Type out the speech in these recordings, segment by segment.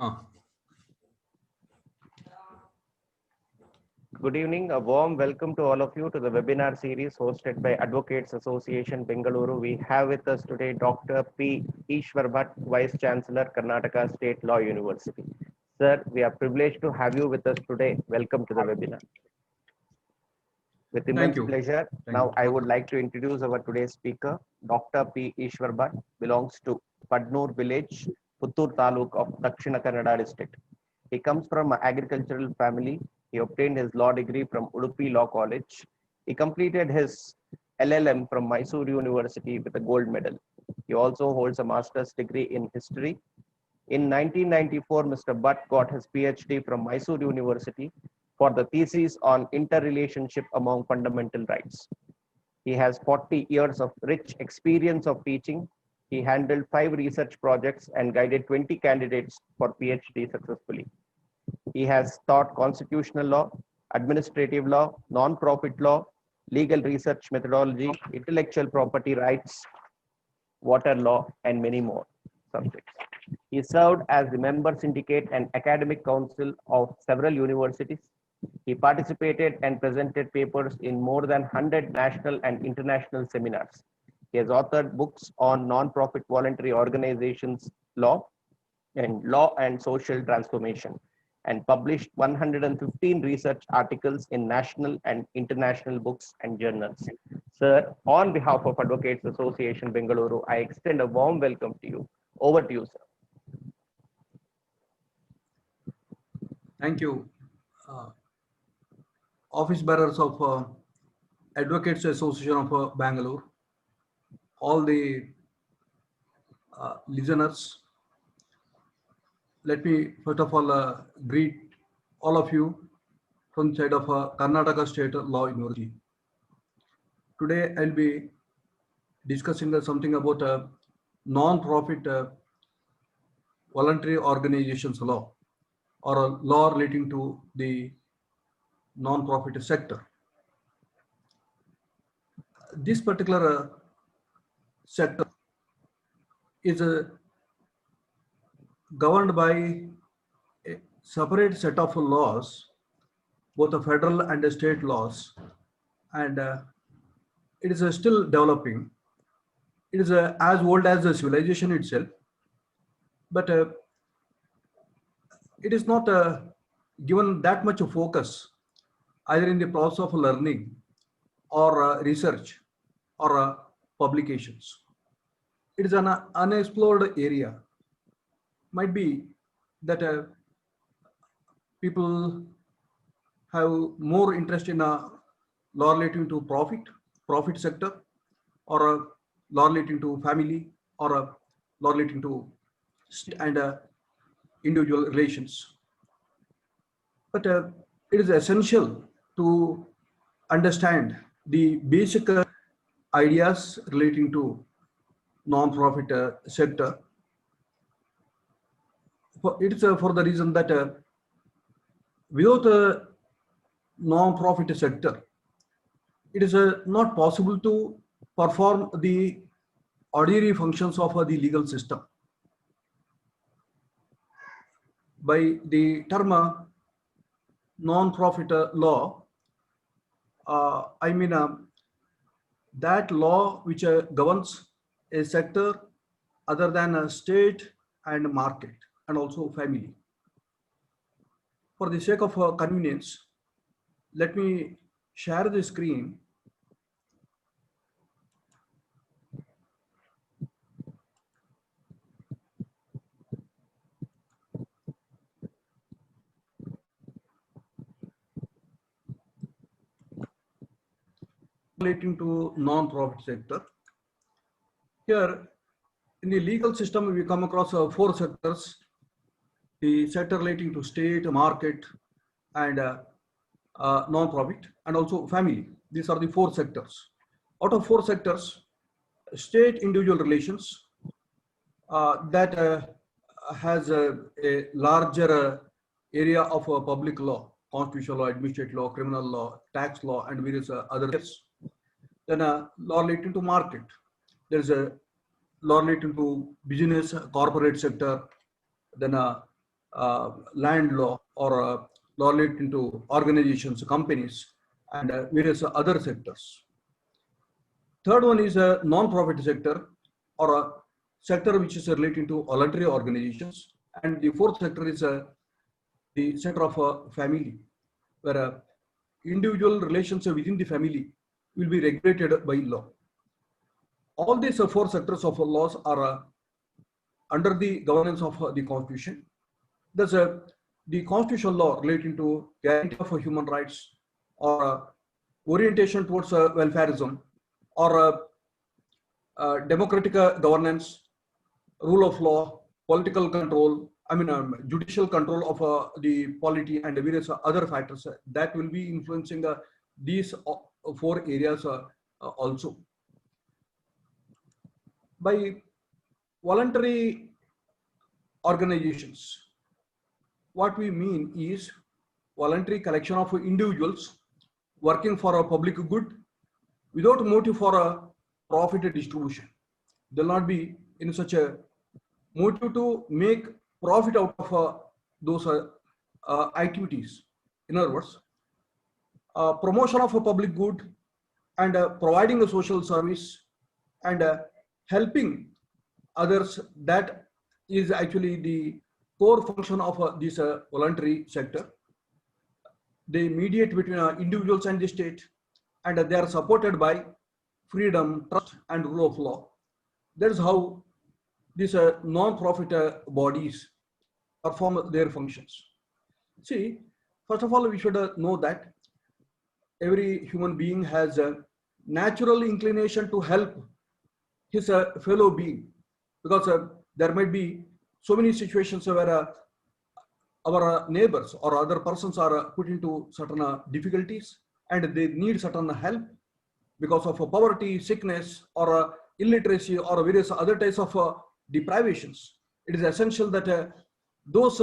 Ah. Good evening. A warm welcome to all of you to the webinar series hosted by Advocates Association Bengaluru. We have with us today Dr. P. Ishwar Bhat, Vice Chancellor, Karnataka State Law University. Sir, we are privileged to have you with us today. Welcome to the webinar. With immense pleasure, now I would like to introduce our today's speaker, Dr. P. Ishwar Bhat, belongs to Padnoor village, Puttur Taluk of Dakshina Kannada district. He comes from an agricultural family. He obtained his law degree from Udupi Law College. He completed his LLM from Mysore University with a gold medal. He also holds a master's degree in history. In 1994, Mr. Bhatt got his PhD from Mysore University for the thesis on interrelationship among fundamental rights. He has 40 years of rich experience of teaching. He handled 5 research projects and guided 20 candidates for PhD successfully. He has taught constitutional law, administrative law, non-profit law, legal research methodology, intellectual property rights, water law, and many more subjects. He served as the member syndicate and academic council of several universities. He participated and presented papers in more than 100 national and international seminars. He has authored books on non-profit voluntary organizations law and social transformation, and published 115 research articles in national and international books and journals. Sir, on behalf of Advocates Association Bengaluru, I extend a warm welcome to you. Over to you, sir. Thank you. Office bearers of Advocates Association of Bangalore, all the listeners, let me first of all greet all of you from the side of Karnataka State Law University. Today I'll be discussing something about non-profit voluntary organizations law, or a law relating to the non-profit sector. This particular sector is governed by a separate set of laws, both the federal and the state laws, and it is still developing. It is as old as the civilization itself, but it is not given that much focus either in the process of learning or research or publications. It is an unexplored area. Might be that people have more interest in a law relating to profit sector, or a law relating to family, or a law relating to state and individual relations. But it is essential to understand the basic ideas relating to non-profit sector. It's for the reason that without a non-profit sector, it is not possible to perform the ordinary functions of the legal system. By the term non-profit law, I mean that law which governs a sector other than a state and market and also family. For the sake of convenience, let me share the screen. Relating to non-profit sector. Here in the legal system, we come across 4 sectors: the sector relating to state, market, and non-profit, and also family. These are the 4 sectors. Out of 4 sectors, state individual relations that has a larger area of public law, constitutional law, administrative law, criminal law, tax law, and various other areas. Then law relating to market. There is a law relating to business, corporate sector. Then land law or law relating to organizations, companies, and various other sectors. Third one is a non-profit sector or a sector which is relating to voluntary organizations. And the fourth sector is the sector of family, where individual relations within the family will be regulated by law. All these four sectors of laws are under the governance of the Constitution. Thus, the constitutional law relating to guarantee of human rights or orientation towards welfareism or democratic governance, rule of law, political control, judicial control of the polity and various other factors that will be influencing these four areas also. By voluntary organizations, what we mean is voluntary collection of individuals working for a public good without motive for a profit distribution. There will not be in such a motive to make profit out of those activities. In other words, promotion of a public good and providing a social service and helping others, that is actually the core function of this voluntary sector. They mediate between individuals and the state, and they are supported by freedom, trust, and rule of law. That is how these non-profit bodies perform their functions. See, first of all, we should know that every human being has a natural inclination to help his fellow being, because there might be so many situations where our neighbors or other persons are put into certain difficulties and they need certain help because of poverty, sickness, or illiteracy, or various other types of deprivations. It is essential that those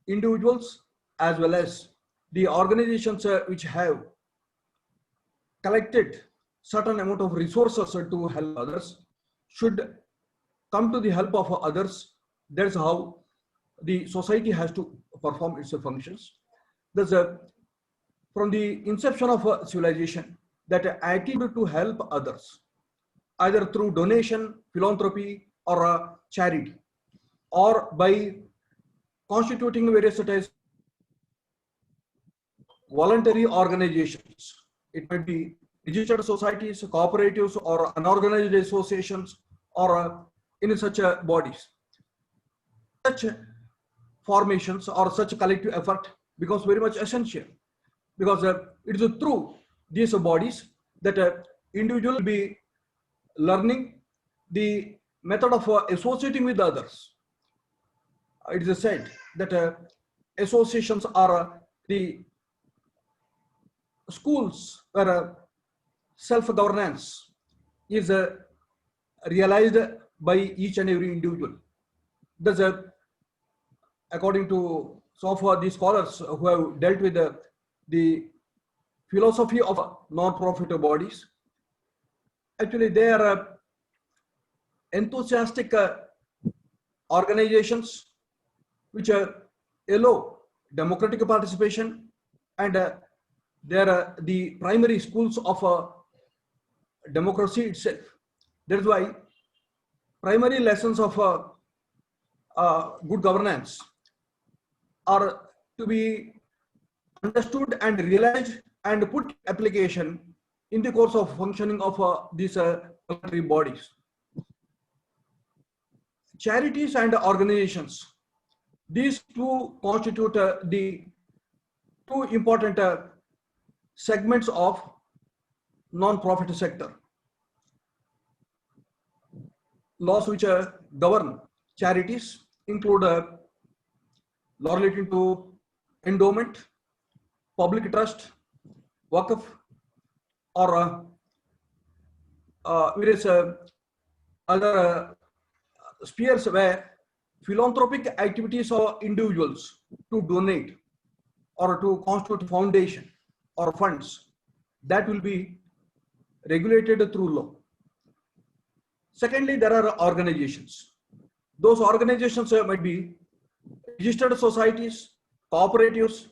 individuals as well as the organizations which have collected certain amount of resources to help others should come to the help of others. That's how the society has to perform its functions. There's from the inception of civilization, that attitude to help others, either through donation, philanthropy, or charity, or by constituting various types voluntary organizations. It might be registered societies, cooperatives, or unorganized associations, or in such bodies. Such formations or such collective effort becomes very much essential, because it is through these bodies that individual will be learning the method of associating with others. It is said that associations are the schools where self-governance is realized by each and every individual. Thus, according to some of the scholars who have dealt with the philosophy of non-profit bodies, actually they are enthusiastic organizations which allow democratic participation, and they are the primary schools of democracy itself. That is why primary lessons of good governance are to be understood and realized and put application in the course of functioning of these voluntary bodies. Charities and organizations, these two constitute the two important segments of non-profit sector. Laws which govern charities include law relating to endowment, public trust, waqf, or various other spheres where philanthropic activities of individuals to donate or to constitute foundation or funds, that will be regulated through law. Secondly, there are organizations. Those organizations might be registered societies, cooperatives,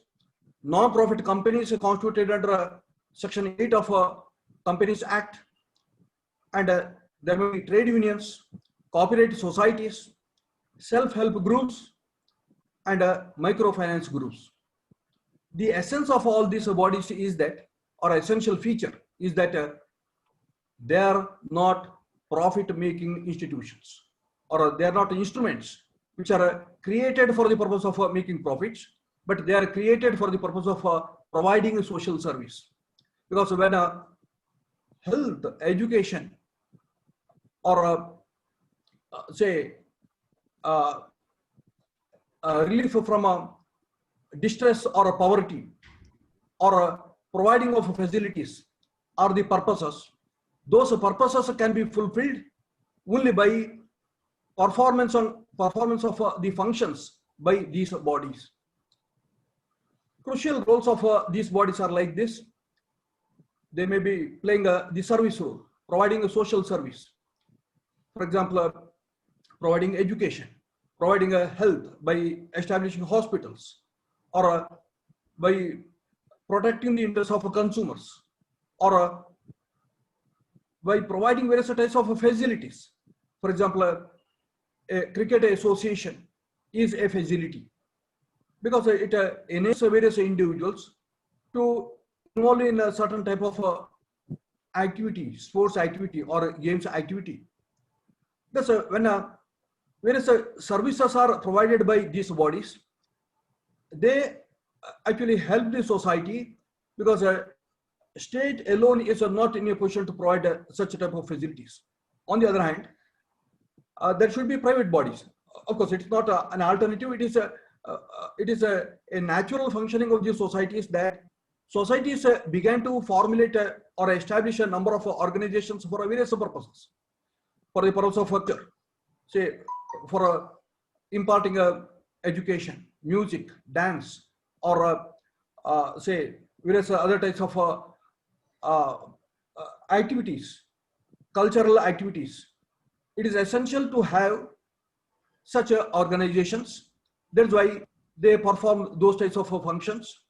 non-profit companies constituted under Section 8 of Companies Act, and there may be trade unions, cooperative societies, self-help groups, and microfinance groups. The essence of all these bodies is that, or essential feature is that they are not profit-making institutions, or they are not instruments which are created for the purpose of making profits, but they are created for the purpose of providing a social service. Because when health, education, or say relief from distress or poverty, or providing of facilities are the purposes, those purposes can be fulfilled only by performance of the functions by these bodies. Crucial roles of these bodies are like this. They may be playing the service role, providing a social service. For example, providing education, providing health by establishing hospitals, or by protecting the interests of consumers, or by providing various types of facilities. For example, a cricket association is a facility because it enables various individuals to involve in a certain type of activity, sports activity or games activity. Thus, when various services are provided by these bodies, they actually help the society, because state alone is not in a position to provide such type of facilities. On the other hand, there should be private bodies. Of course, it's not an alternative. It is a natural functioning of the societies, that societies began to formulate or establish a number of organizations for various purposes. For the purpose of say, for imparting education, music, dance, or say various other types of activities, cultural activities. It is essential to have such organizations. That's why they perform those types of functions.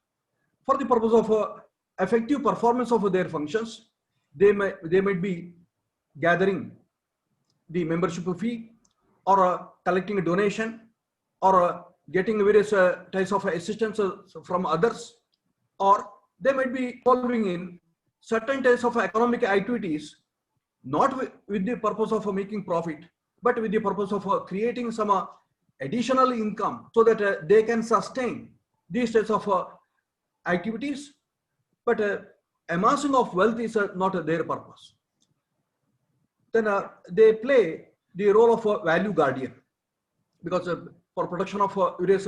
For the purpose of effective performance of their functions, they might be gathering the membership fee, or collecting a donation, or getting various types of assistance from others, or they might be involving in certain types of economic activities, not with the purpose of making profit, but with the purpose of creating some additional income, so that they can sustain these types of activities. But amassing of wealth is not their purpose. Then they play the role of a value guardian, because for protection of various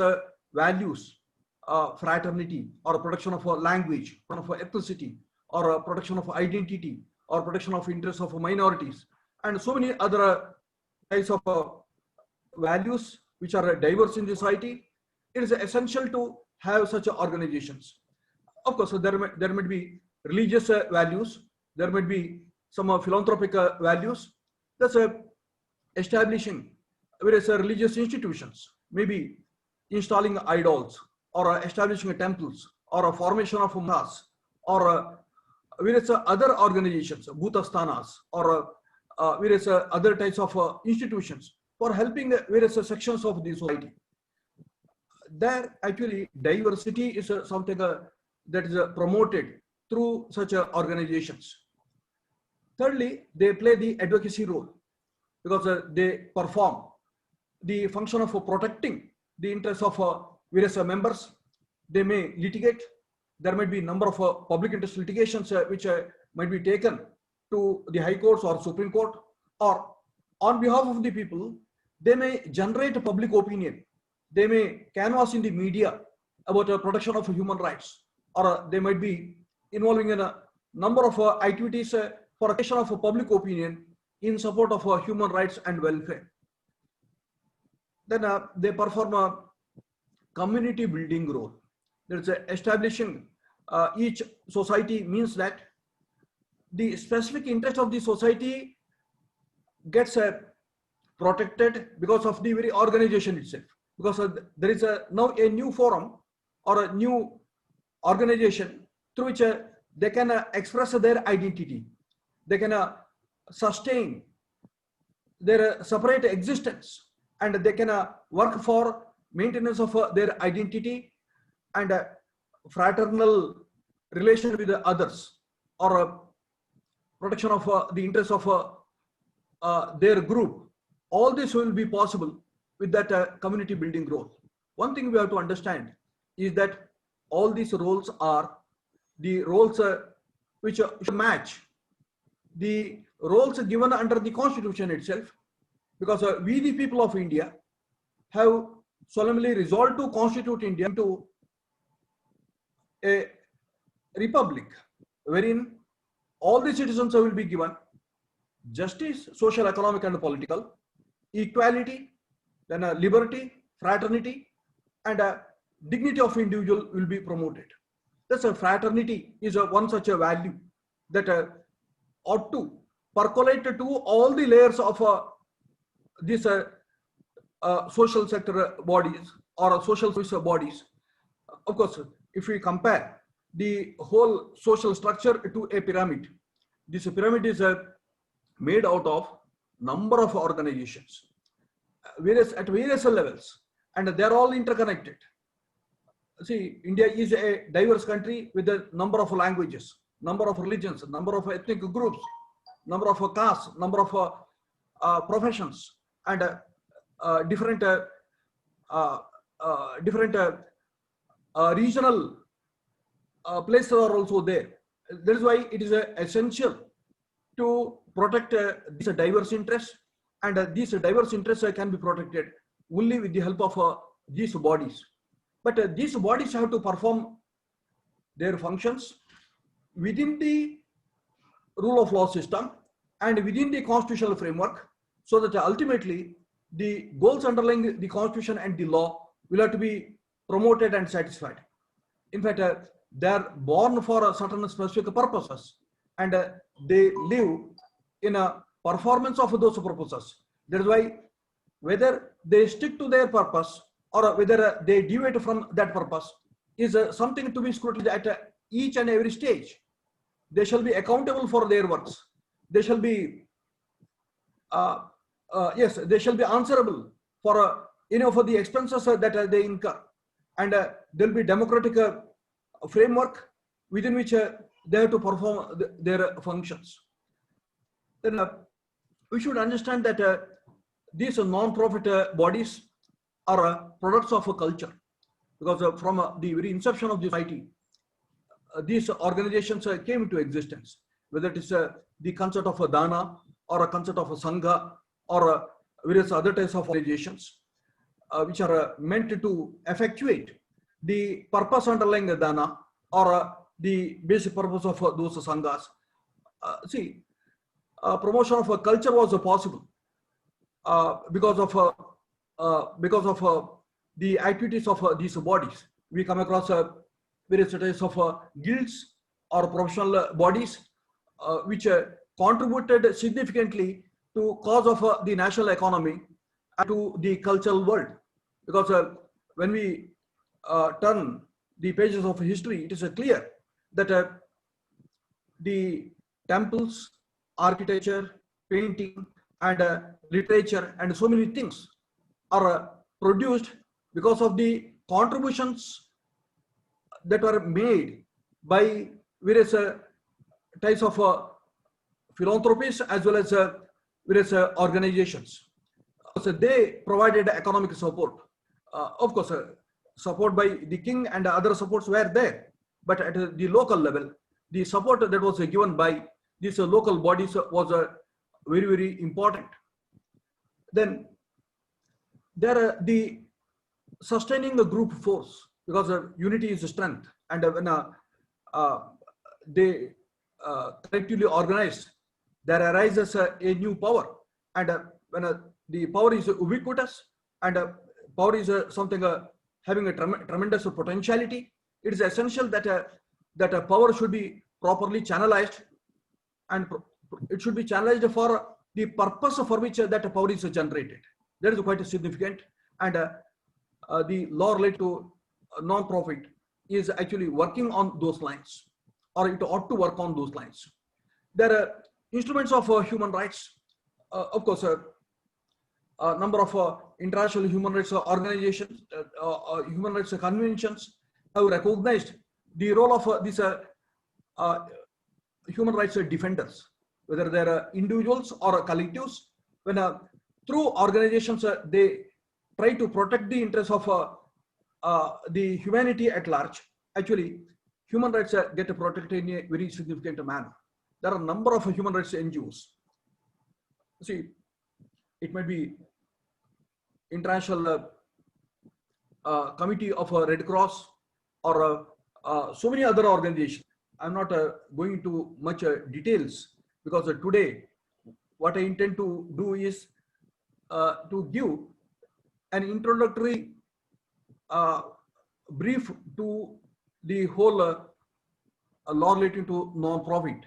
values, fraternity, or protection of language, of ethnicity, or protection of identity, or protection of interests of minorities, and so many other types of values which are diverse in the society. It is essential to have such organizations. Of course, there might be religious values, there might be some philanthropic values. That's establishing various religious institutions, maybe installing idols, or establishing temples, or a formation of mosques, or various other organizations, bhutasthanas, or various other types of institutions for helping various sections of the society. There actually diversity is something that is promoted through such organizations. Thirdly, they play the advocacy role, because they perform the function of protecting the interests of various members. They may litigate. There might be a number of public interest litigations which might be taken to the High Courts or Supreme Court, or on behalf of the people, they may generate public opinion. They may canvass in the media about protection of human rights, or they might be involving in a number of activities for creation of public opinion in support of human rights and welfare. Then they perform a community building role. There's establishing each society means that the specific interest of the society gets protected because of the very organization itself. because there is now a new forum or a new organization through which they can express their identity. They can sustain their separate existence, and they can work for maintenance of their identity and fraternal relation with the others, or protection of the interests of their group. All this will be possible with that community building role. One thing we have to understand is that all these roles are the roles which should match the roles given under the constitution itself, because we the people of India have solemnly resolved to constitute India into a republic wherein all the citizens will be given justice, social, economic and political, equality, then liberty, fraternity, and dignity of individual will be promoted. Thus, fraternity is one such a value that ought to percolate to all the layers of these social sector bodies or social service bodies. Of course, if we compare the whole social structure to a pyramid, this pyramid is made out of number of organizations, at various levels, and they're all interconnected. See, India is a diverse country with a number of languages, number of religions, number of ethnic groups, number of castes, number of professions, and different regional places are also there. That is why it is essential to protect these diverse interests, and these diverse interests can be protected only with the help of these bodies. But these bodies have to perform their functions within the rule of law system and within the constitutional framework, so that ultimately the goals underlying the constitution and the law will have to be promoted and satisfied. In fact, they are born for certain specific purposes, and they live in a performance of those purposes. That is why whether they stick to their purpose or whether they deviate from that purpose is something to be scrutinized at each and every stage. They shall be accountable for their works. They shall be, they shall be answerable for for the expenses that they incur, and there will be democratic framework within which they have to perform their functions. Then we should understand that these non-profit bodies are products of a culture, because from the very inception of the society, these organizations came into existence, whether it is the concept of a dana or a concept of a sangha or various other types of organizations which are meant to effectuate the purpose underlying the dana or the basic purpose of those sanghas. Promotion of a culture was possible because of the activities of these bodies. We come across various types of guilds or professional bodies which contributed significantly to cause of the national economy and to the cultural world. Because when we turn the pages of history, it is clear that the temples, architecture, painting, and literature, and so many things are produced because of the contributions that were made by various types of philanthropies as well as various organizations. So they provided economic support. Of course, support by the king and other supports were there, but at the local level, the support that was given by these local bodies was very, very important. Then there are the sustaining the group force, because unity is strength, and when they collectively organize, there arises a new power, and when the power is ubiquitous and power is something having a tremendous potentiality, it is essential that that power should be properly channelized, and it should be channelized for the purpose for which that power is generated. That is quite significant, and the law related to non-profit is actually working on those lines, or it ought to work on those lines. There are instruments of human rights. Of course, a number of international human rights organizations, human rights conventions have recognized the role of these uh, human rights defenders, whether they're individuals or collectives. When through organizations, they try to protect the interests of the humanity at large. Actually, human rights get protected in a very significant manner. There are a number of human rights NGOs. See, it might be international committee of Red Cross, or so many other organizations. I'm not going into much details, because today what I intend to do is to give an introductory brief to the whole law relating to non-profit.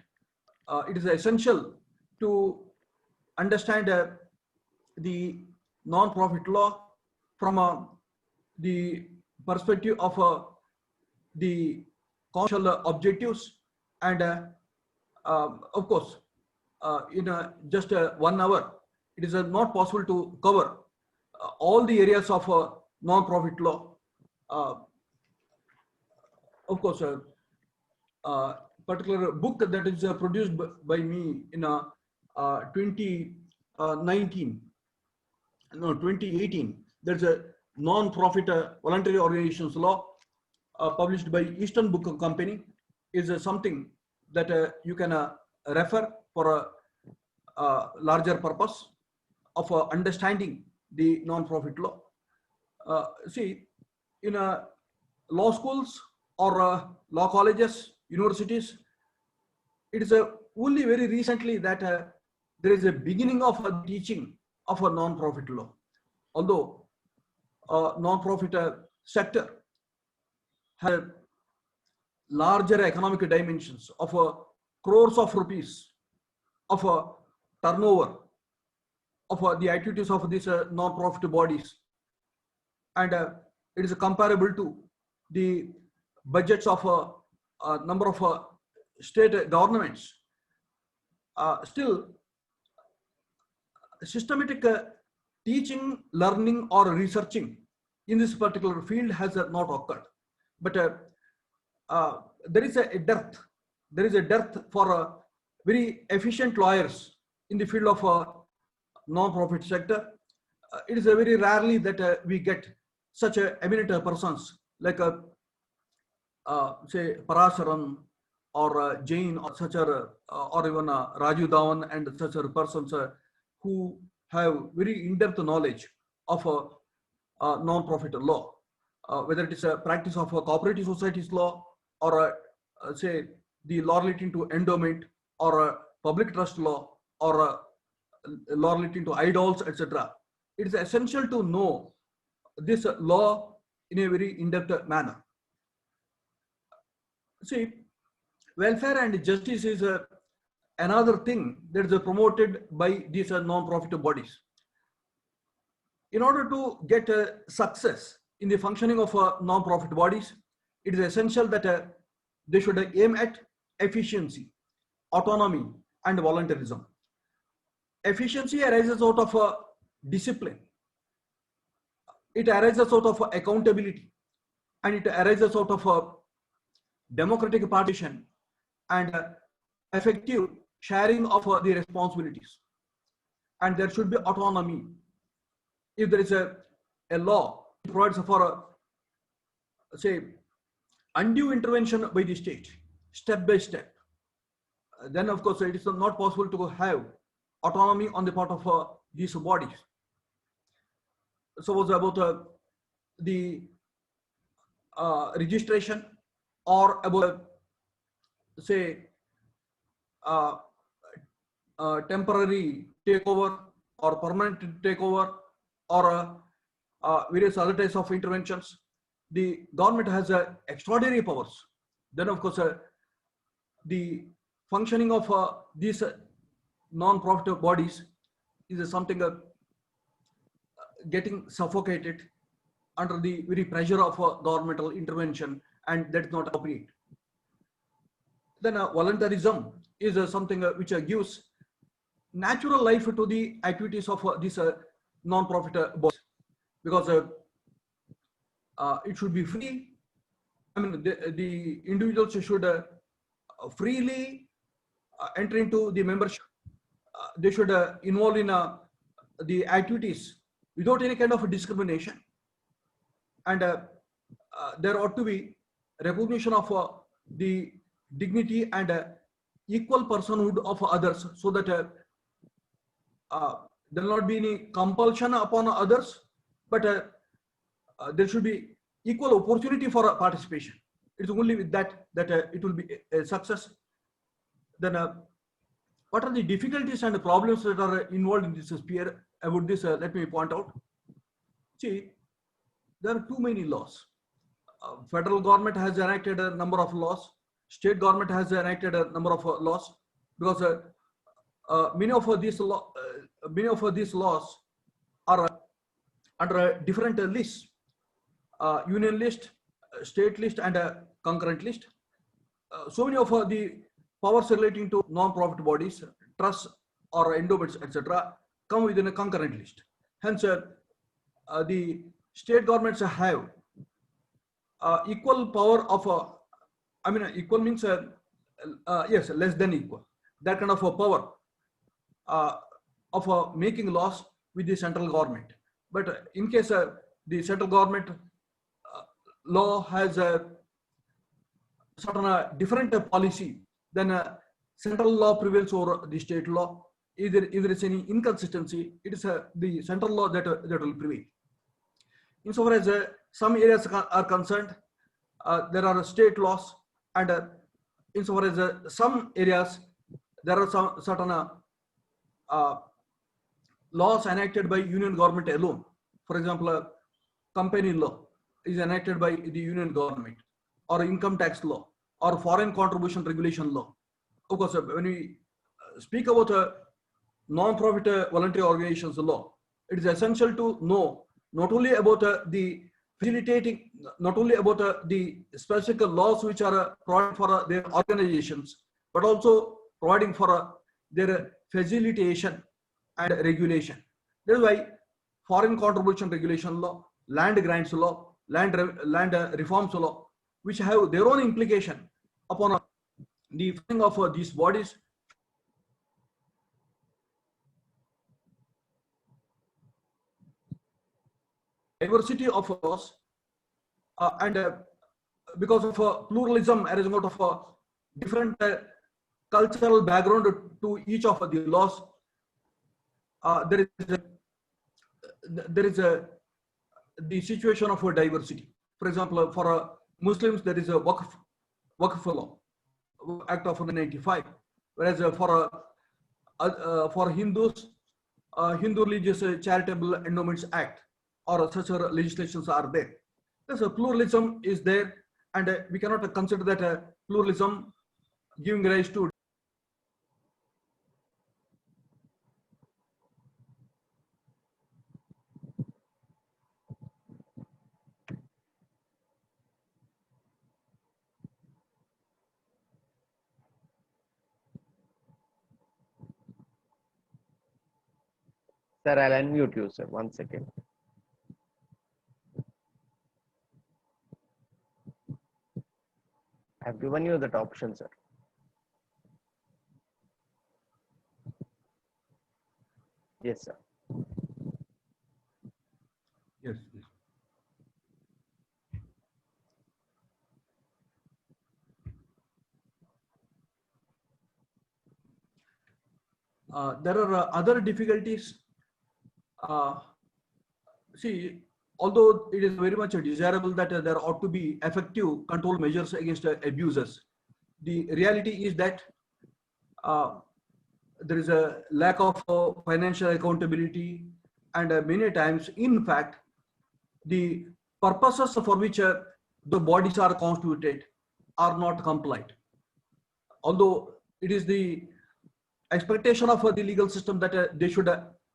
It is essential to understand the non-profit law from the perspective of the commercial objectives, and of course, in just 1 hour, it is not possible to cover all the areas of non-profit law. Of course, particular book that is produced by me in 2019, no, 2018. There's a non-profit voluntary organizations law published by Eastern Book Company. Is something that you can refer for a larger purpose of understanding the non-profit law. See, in law schools or law colleges, universities, it is only very recently that there is a beginning of teaching of a non-profit law. Although non-profit sector has larger economic dimensions of crores of rupees of turnover of the activities of these non-profit bodies, and it is comparable to the budgets of a number of state governments. Still, systematic teaching, learning, or researching in this particular field has not occurred. But there is a dearth. There is a dearth for very efficient lawyers in the field of non-profit sector. It is very rarely that we get such eminent persons like say Parasaran or Jain, or such or even Raju Dhawan and such persons who have very in-depth knowledge of non-profit law, whether it is a practice of a cooperative societies law, or say the law relating to endowment, or a public trust law, or a law relating to idols, etc. It is essential to know this law in a very in-depth manner. See, welfare and justice is another thing that is promoted by these non-profit bodies. In order to get success in the functioning of non-profit bodies, it is essential that they should aim at efficiency, autonomy, and voluntarism. Efficiency arises out of discipline. It arises out of accountability, and it arises out of democratic participation and effective sharing of the responsibilities. And there should be autonomy. If there is a law that provides for say undue intervention by the state, step by step, then of course it is not possible to have autonomy on the part of these bodies. Suppose about the registration, or about say temporary takeover or permanent takeover, or various other types of interventions, the government has extraordinary powers. Then of course the functioning of these non-profit bodies is something getting suffocated, under the very pressure of governmental intervention, and that's not appropriate. Then voluntarism is something which gives natural life to the activities of these non-profit bodies, because it should be free. I mean, the individuals should freely enter into the membership. They should involve in the activities without any kind of discrimination, and there ought to be recognition of the dignity and equal personhood of others, so that there will not be any compulsion upon others, but there should be equal opportunity for participation. It's only with that that it will be a success. Then what are the difficulties and problems that are involved in this sphere? About this, let me point out. See, there are too many laws. Federal government has enacted a number of laws. State government has enacted a number of laws, because many of these laws are under different lists: union list, state list, and concurrent list. So many of the powers relating to non-profit bodies, trusts, or endowments, etc., come within a concurrent list. Hence, the state governments have equal power of, I mean, equal means, yes, less than equal. That kind of a power of making laws with the central government. But in case the central government law has a certain different policy, then central law prevails over the state law. If there is any inconsistency, it is the central law that will prevail. Insofar as some areas are concerned, there are state laws, and insofar as some areas, there are some certain laws enacted by union government alone. For example, company law is enacted by the union government, or income tax law, or foreign contribution regulation law. Of course, when we speak about non-profit voluntary organizations law, it is essential to know not only about the facilitating, not only about the specific laws which are provided for their organizations, but also providing for their facilitation and regulation. That is why foreign contribution regulation law, land grants law, land reforms law, which have their own implication upon the funding of these bodies. Diversity of laws, and because of pluralism arising out of different cultural background to each of the laws, there is the situation of a diversity. For example, for Muslims, there is a Waqf law, Act of 1995, whereas for Hindus, Hindu Religious Charitable Endowments Act, or such legislations are there. So pluralism is there, and we cannot consider that pluralism giving rise to. Sir, I'll unmute you, sir. 1 second. I've given you that option, sir. Yes, sir. Yes, yes. There are other difficulties. See, although it is very much desirable that there ought to be effective control measures against abusers, the reality is that there is a lack of financial accountability, and many times, in fact, the purposes for which the bodies are constituted are not complied. Although it is the expectation of the legal system that they should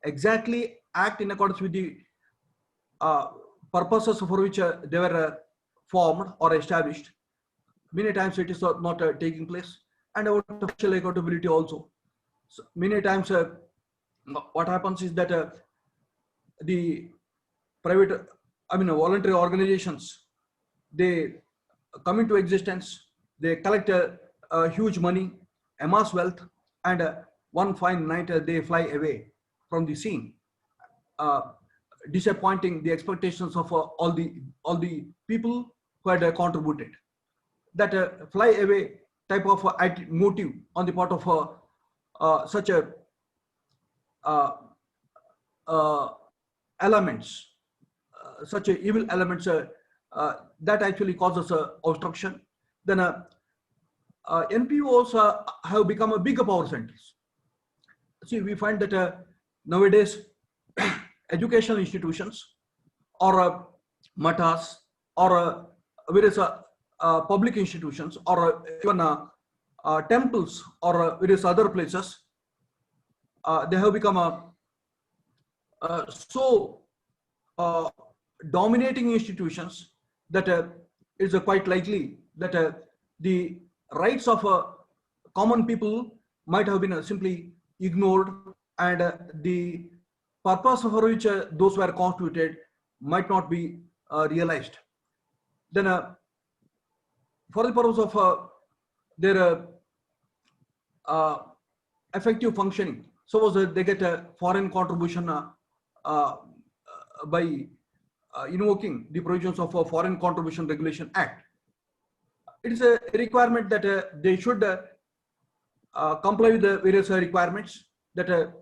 exactly act in accordance with the purposes for which they were formed or established. Many times it is not taking place. And about financial accountability also. So many times what happens is that the private, voluntary organizations, they come into existence, they collect huge money, amass wealth, and one fine night they fly away from the scene, uh, disappointing the expectations of all the people who had contributed. That fly away type of motive on the part of such a uh, uh, elements, such a evil elements that actually causes obstruction. Then NPOs have become a bigger power centers. See, we find that nowadays educational institutions or matas or various public institutions or even temples or various other places, they have become so uh, dominating institutions that it's quite likely that the rights of common people might have been simply ignored, and the purpose for which those were constituted might not be realized. Then, for the purpose of their uh, effective functioning, suppose they get a foreign contribution uh, by invoking the provisions of a Foreign Contribution Regulation Act. It is a requirement that they should comply with the various requirements, that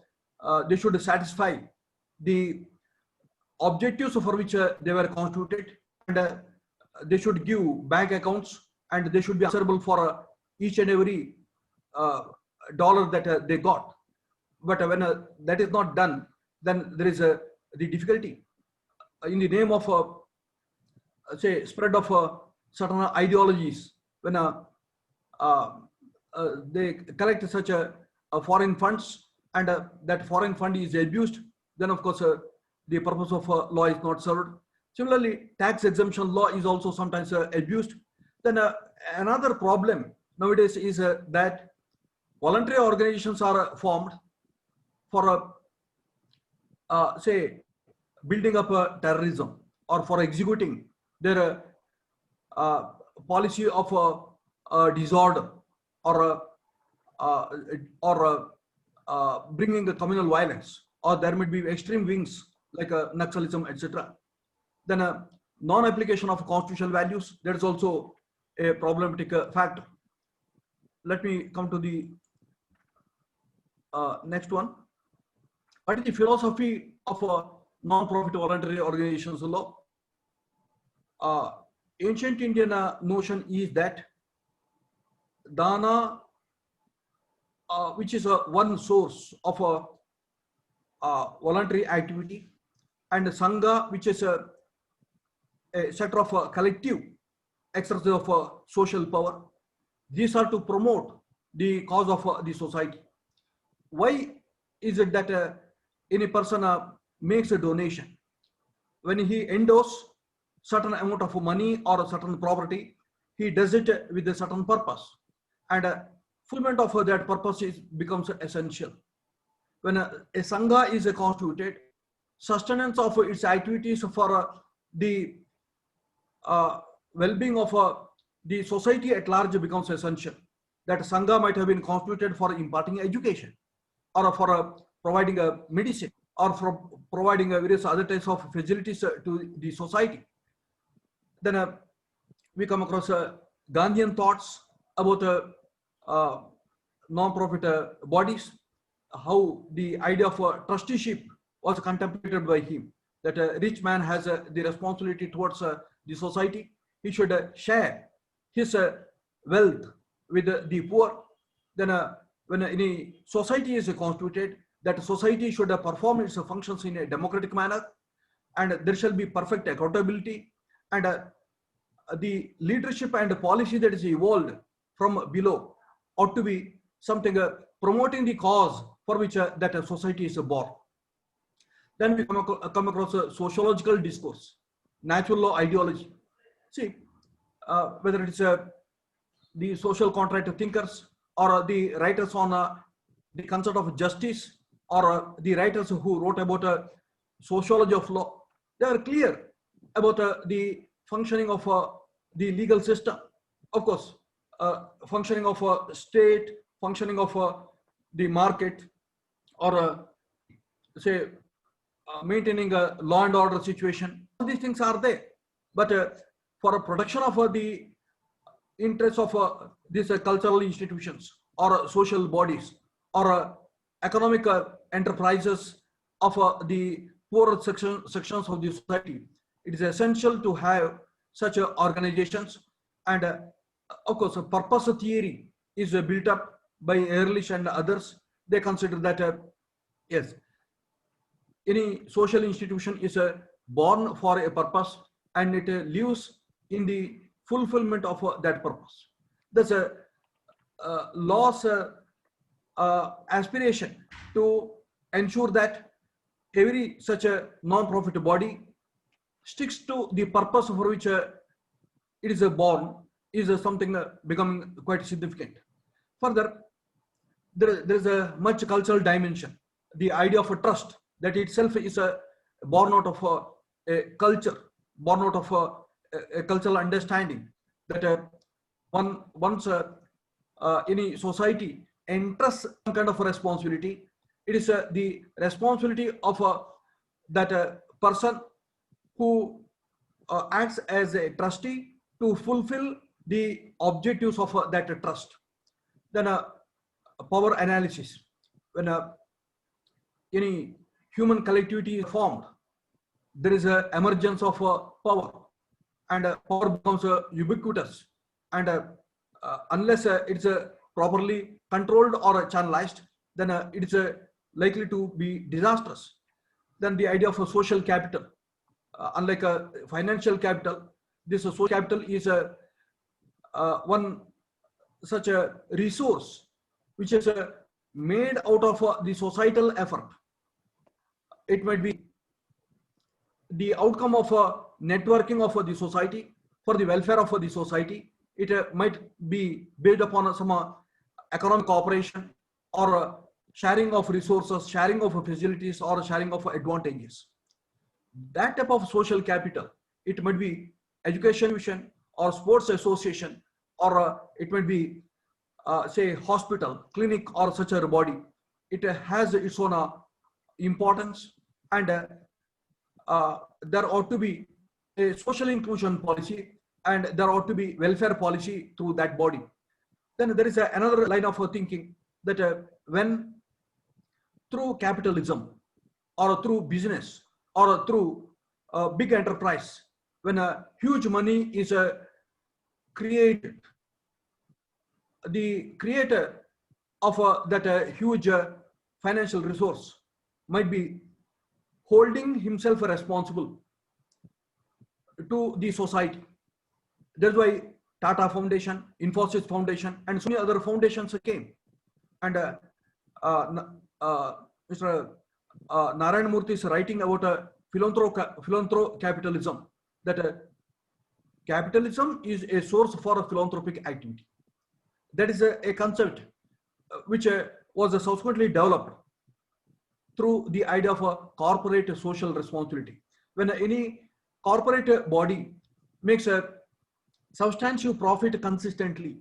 they should satisfy the objectives for which they were constituted, and they should give bank accounts, and they should be answerable for each and every uh, dollar that they got. But when that is not done, then there is the difficulty in the name of say spread of certain ideologies. When uh, they collect such a foreign funds, and that foreign fund is abused, then of course the purpose of law is not served. Similarly, tax exemption law is also sometimes abused. Then another problem nowadays is that voluntary organizations are formed for say building up terrorism, or for executing their policy of disorder, or uh, bringing the communal violence, or there might be extreme wings like Naxalism, etc. Then non-application of constitutional values, that is also a problematic factor. Let me come to the next one. What is the philosophy of non-profit voluntary organizations law? Uh, Ancient Indian notion is that dana, which is one source of voluntary activity, and sangha, which is a sector of collective exercise of social power. These are to promote the cause of the society. Why is it that any person makes a donation? When he endorses certain amount of money or a certain property, he does it with a certain purpose, and fulfillment of that purpose becomes essential. When a sangha is constituted, sustenance of its activities for the well-being of the society at large becomes essential. That sangha might have been constituted for imparting education, or for providing a medicine, or for providing various other types of facilities to the society. Then we come across Gandhian thoughts about uh, non-profit bodies, how the idea of trusteeship was contemplated by him, that a rich man has the responsibility towards the society. He should share his wealth with the poor. Then when any society is constituted, that society should perform its functions in a democratic manner, and there shall be perfect accountability, and the leadership and policy that is evolved from below ought to be something promoting the cause for which that society is born. Then we come across a sociological discourse. natural law ideology. See, whether it's the social contract thinkers or the writers on the concept of justice or the writers who wrote about sociology of law, they are clear about the functioning of the legal system. Of course, functioning of a state, functioning of the market, or say maintaining a law and order situation. All these things are there, but for a production of the interests of these cultural institutions or social bodies or economic enterprises of the poorer sections of the society, it is essential to have such organizations. And of course, purpose theory is built up by Ehrlich and others. They consider that yes, any social institution is born for a purpose, and it lives in the fulfillment of that purpose. That's a law's aspiration to ensure that every such a non-profit body sticks to the purpose for which it is born is something becoming quite significant. Further, there is a much cultural dimension. The idea of a trust, that itself is born out of a culture, born out of a cultural understanding that once any society entrusts some kind of a responsibility, it is the responsibility of that person who acts as a trustee to fulfill the objectives of that trust. Then power analysis. When any human collectivity is formed, there is an emergence of power, and power becomes ubiquitous. And unless it's properly controlled or channelized, then it is likely to be disastrous. Then the idea of a social capital, unlike a financial capital, this social capital is one such a resource which is made out of the societal effort. It might be the outcome of networking of the society for the welfare of the society. It might be based upon some economic cooperation or sharing of resources, sharing of facilities, or sharing of advantages. That type of social capital, it might be education or sports association, or it might be say hospital, clinic, or such a body. It has its own importance, and there ought to be a social inclusion policy, and there ought to be welfare policy through that body. Then there is another line of thinking that when through capitalism or through business or through big enterprise, when a huge money is created, the creator of that huge financial resource might be holding himself responsible to the society. That's why Tata Foundation, Infosys Foundation, and so many other foundations came. And Mr. Narayan Murthy is writing about philanthro-capitalism, that capitalism is a source for a philanthropic activity. That is a concept which was subsequently developed through the idea of a corporate social responsibility. When any corporate body makes a substantial profit consistently,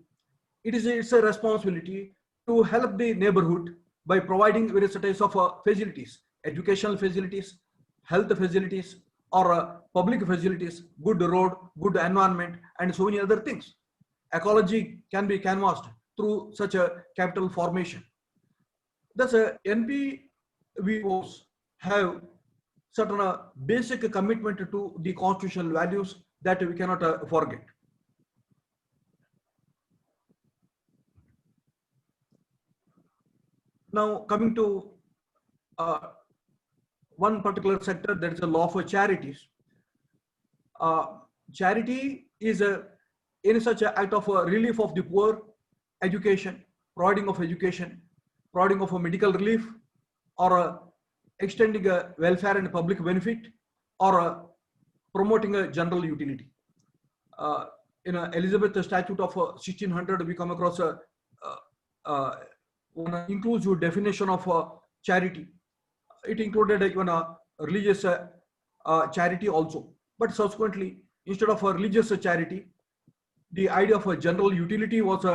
it's a responsibility to help the neighborhood by providing various types of facilities, educational facilities, health facilities, or public facilities, good road, good environment, and so many other things. Ecology can be canvassed through such a capital formation. Thus, NPVOs have certain basic commitment to the constitutional values that we cannot forget. Now, coming to one particular sector, there is a law for charities. Charity is any such act of relief of the poor, education, providing of education, providing of a medical relief, or extending a welfare and public benefit, or promoting a general utility. In a Elizabeth Statute of 1600, we come across one inclusive definition of charity. It included even a religious charity also. But subsequently, instead of a religious charity, the idea of a general utility was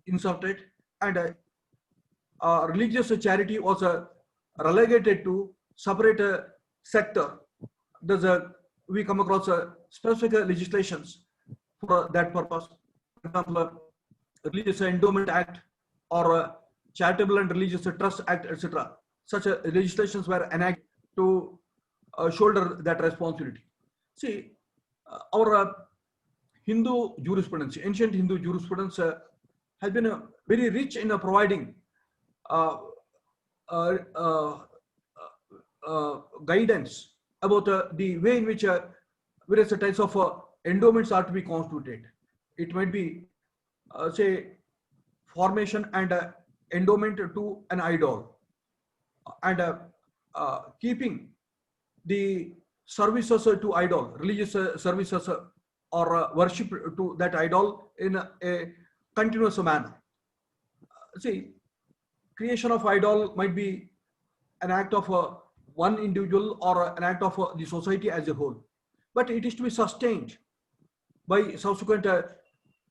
inserted, and religious charity was relegated to separate sector. We come across specific legislations for that purpose. For example, Religious Endowment Act or Charitable and Religious Trust Act, etc. Such legislations were enacted to shoulder that responsibility. See, our Hindu jurisprudence, ancient Hindu jurisprudence, has been very rich in providing uh, uh, uh, guidance about the way in which various types of endowments are to be constituted. It might be, say, formation and endowment to an idol, and keeping the services to idol, religious services or worship to that idol in a continuous manner. See, creation of idol might be an act of one individual or an act of the society as a whole, but it is to be sustained by subsequent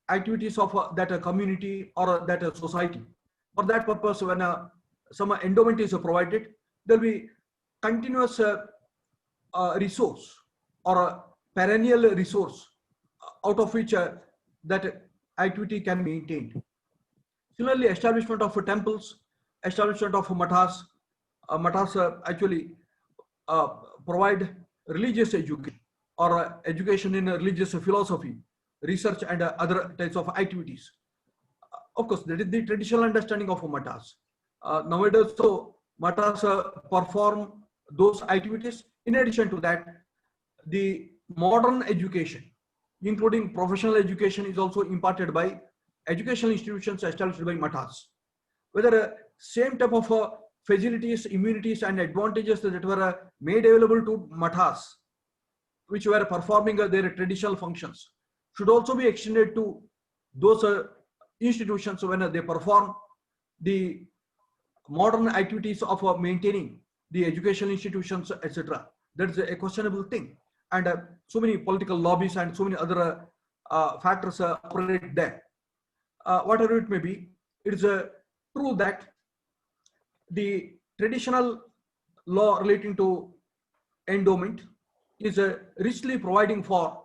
activities of that community or that society. For that purpose, when some endowment is provided, there will be continuous resource or a perennial resource out of which that activity can be maintained. Similarly, establishment of temples, establishment of mathas. Mathas actually provide religious education or education in religious philosophy, research, and other types of activities. Of course, that is the traditional understanding of mathas. Nowadays, so mathas perform those activities. In addition to that, the modern education, including professional education, is also imparted by educational institutions established by mathas. Whether same type of facilities, immunities, and advantages that were made available to mathas, which were performing their traditional functions, should also be extended to those institutions when they perform the modern activities of maintaining the educational institutions, etc. That's a questionable thing, and so many political lobbies and so many other factors operate there. Whatever it may be, it is true that the traditional law relating to endowment is richly providing for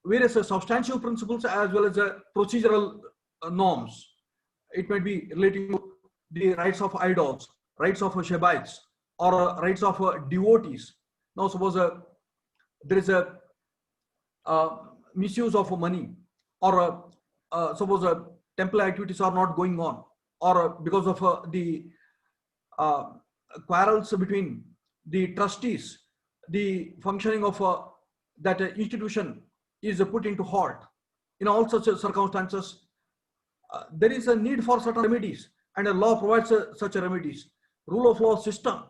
various substantial principles as well as procedural norms. It might be relating to the rights of idols, rights of Shebites, or rights of devotees. Now, suppose there is a misuse of money, or suppose temple activities are not going on, or because of the quarrels between the trustees, the functioning of that institution is put into halt. In all such circumstances, there is a need for certain remedies, and a law provides such remedies. Rule of law system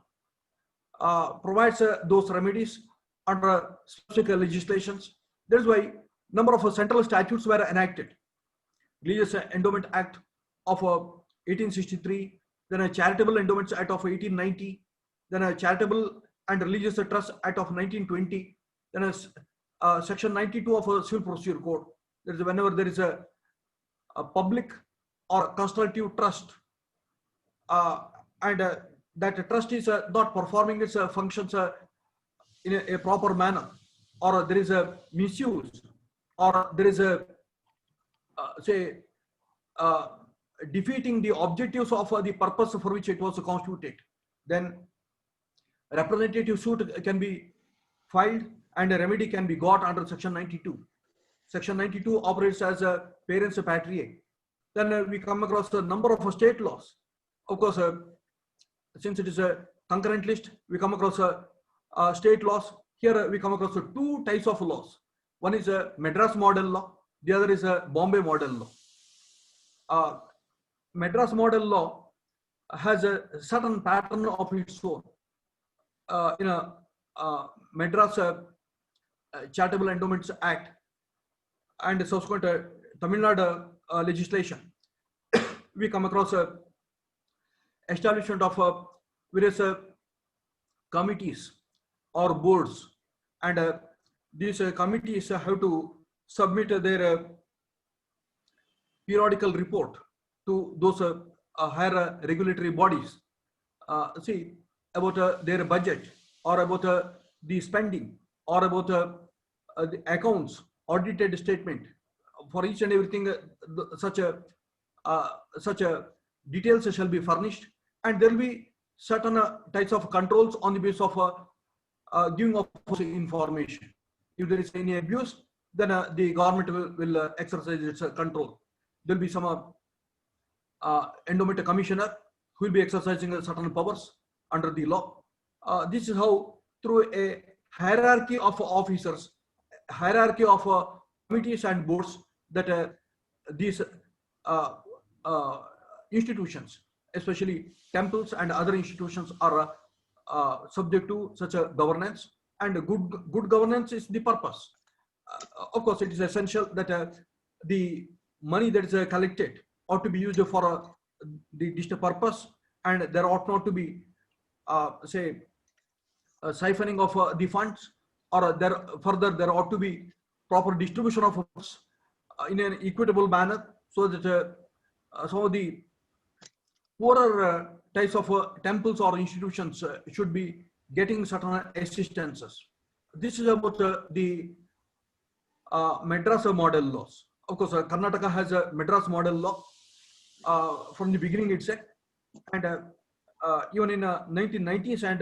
provides those remedies under specific legislations. That is why number of central statutes were enacted. Religious Endowment Act of 1863, then a Charitable Endowments Act of 1890, then a Charitable and Religious Trust Act of 1920, then a Section 92 of a Civil Procedure Code. That is whenever there is a public or constructive trust, and that trust is not performing its functions in a proper manner, or there is a misuse, or there is a say defeating the objectives of the purpose for which it was constituted, then representative suit can be filed and a remedy can be got under Section 92. Section 92 operates as a parents patriae. Then we come across a number of state laws. Of course, since it is a concurrent list, we come across state laws. Here we come across two types of laws. One is a Madras model law, the other is a Bombay model law. Madras model law has a certain pattern of its own. Madras Charitable Endowments Act and subsequent Tamil Nadu legislation, we come across establishment of various committees or boards, and these committees have to submit their periodical report to those higher regulatory bodies. See about their budget, or about the spending, or about the accounts, audited statement. For each and everything, such a details shall be furnished, and there will be certain types of controls on the basis of giving of information. If there is any abuse, then the government will exercise its control. There will be some endowment commissioner who will be exercising certain powers under the law. This is how, through a hierarchy of officers, hierarchy of committees and boards, that these institutions, especially temples and other institutions, are subject to such a governance. And good governance is the purpose. Of course, it is essential that the money that is collected ought to be used for the distinct purpose, and there ought not to be say siphoning of the funds, or there ought to be proper distribution of funds in an equitable manner, so that some of the poorer types of temples or institutions should be getting certain assistances. This is about the Madras model laws. Of course, Karnataka has a Madras model law from the beginning itself, and even in 1990s and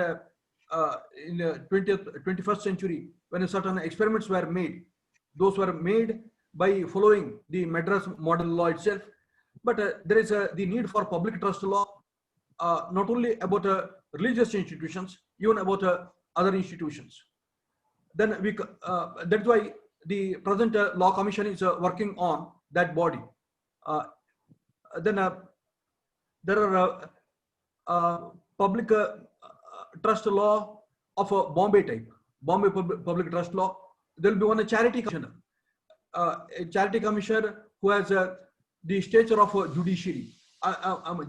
in the 21st century, when certain experiments were made, those were made by following the Madras model law itself. But there is the need for public trust law, not only about religious institutions, even about other institutions. Then that's why the present law commission is working on that body. Then there are public trust law of Bombay type, Bombay public trust law. There will be one charity commissioner, a charity commissioner who has the stature of a judiciary,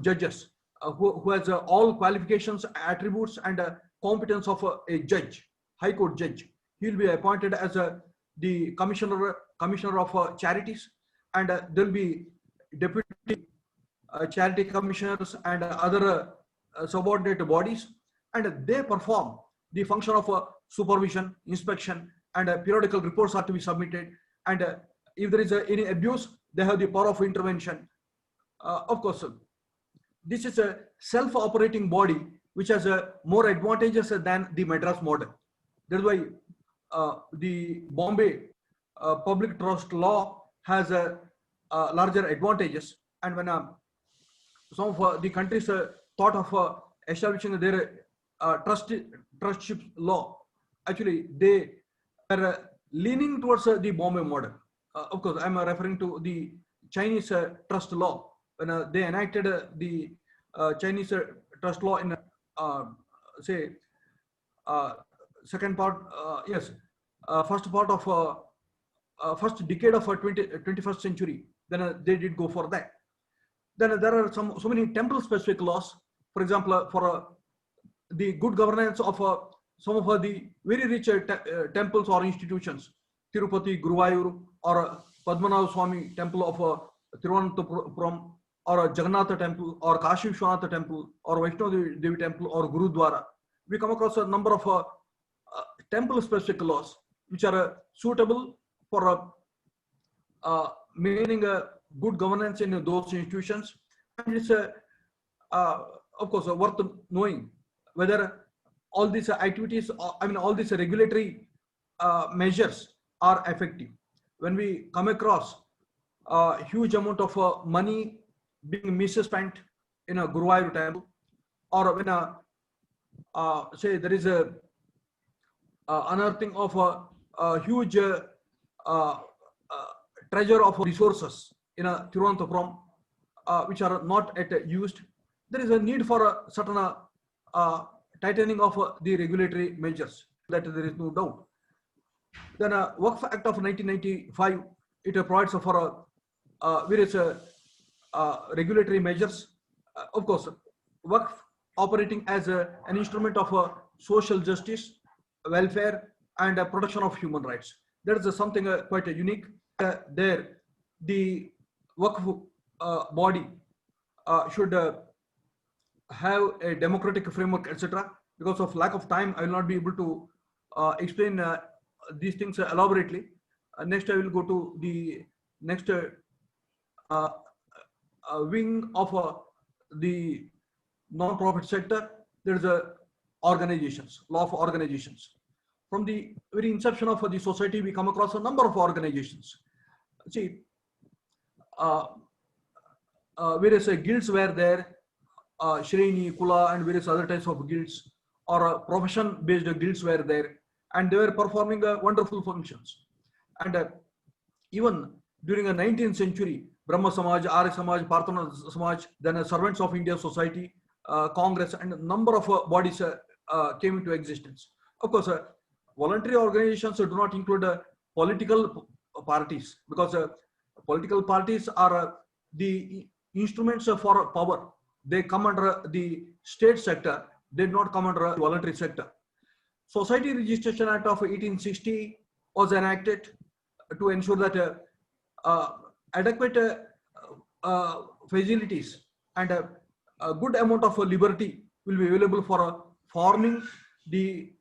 judges, who has all qualifications, attributes, and competence of a judge, high court judge. He will be appointed as the commissioner of charities, and there will be deputy charity commissioners and other subordinate bodies, and they perform the function of supervision, inspection, and periodical reports are to be submitted. And if there is any abuse, they have the power of intervention. Of course, this is a self-operating body which has more advantages than the Madras model. That's why the Bombay public trust law has larger advantages. And when some of the countries thought of establishing their trustship law, actually they are leaning towards the Bombay model. Of course, I'm referring to the Chinese trust law. When they enacted the Chinese trust law in say second part, yes, first part of first decade of 21st century, then they did go for that. Then there are so many temple specific laws. For example, for the good governance of some of the very rich temples or institutions, Tirupati, Guruvayur, or Padmanabha Swami temple of Thiruvananthapuram, or Jagannatha temple, or Kashi Vishwanath temple, or Vaishno Devi temple, or Gurudwara. We come across a number of temple specific laws which are suitable for maintaining a good governance in those institutions. And it's of course worth knowing whether all these activities, all these regulatory measures are effective. When we come across a huge amount of money being misspent in a Guruvayur temple, or when say there is a unearthing of a huge treasure of resources in a Thiruvananthapuram, which are not yet used, there is a need for a certain tightening of the regulatory measures. that there is no doubt. Then Waqf Act of 1995, it provides for various regulatory measures. Of course, Waqf operating as an instrument of social justice, welfare, and protection of human rights. That is something quite unique. There, the Waqf body should have a democratic framework, etc. Because of lack of time, I will not be able to explain these things elaborately. Next, I will go to the next wing of the non-profit sector. There is a organizations, law of organizations. From the very inception of the society, we come across a number of organizations. See, various guilds were there, Shrini, Kula, and various other types of guilds, or profession-based guilds were there, and they were performing wonderful functions. And even during the 19th century, Brahma Samaj, Arya Samaj, Partana Samaj, then Servants of India Society, Congress, and a number of bodies came into existence. Of course, voluntary organizations do not include political parties, because political parties are the instruments for power. They come under the state sector, they do not come under the voluntary sector. Society Registration Act of 1860 was enacted to ensure that adequate facilities and a good amount of liberty will be available for forming the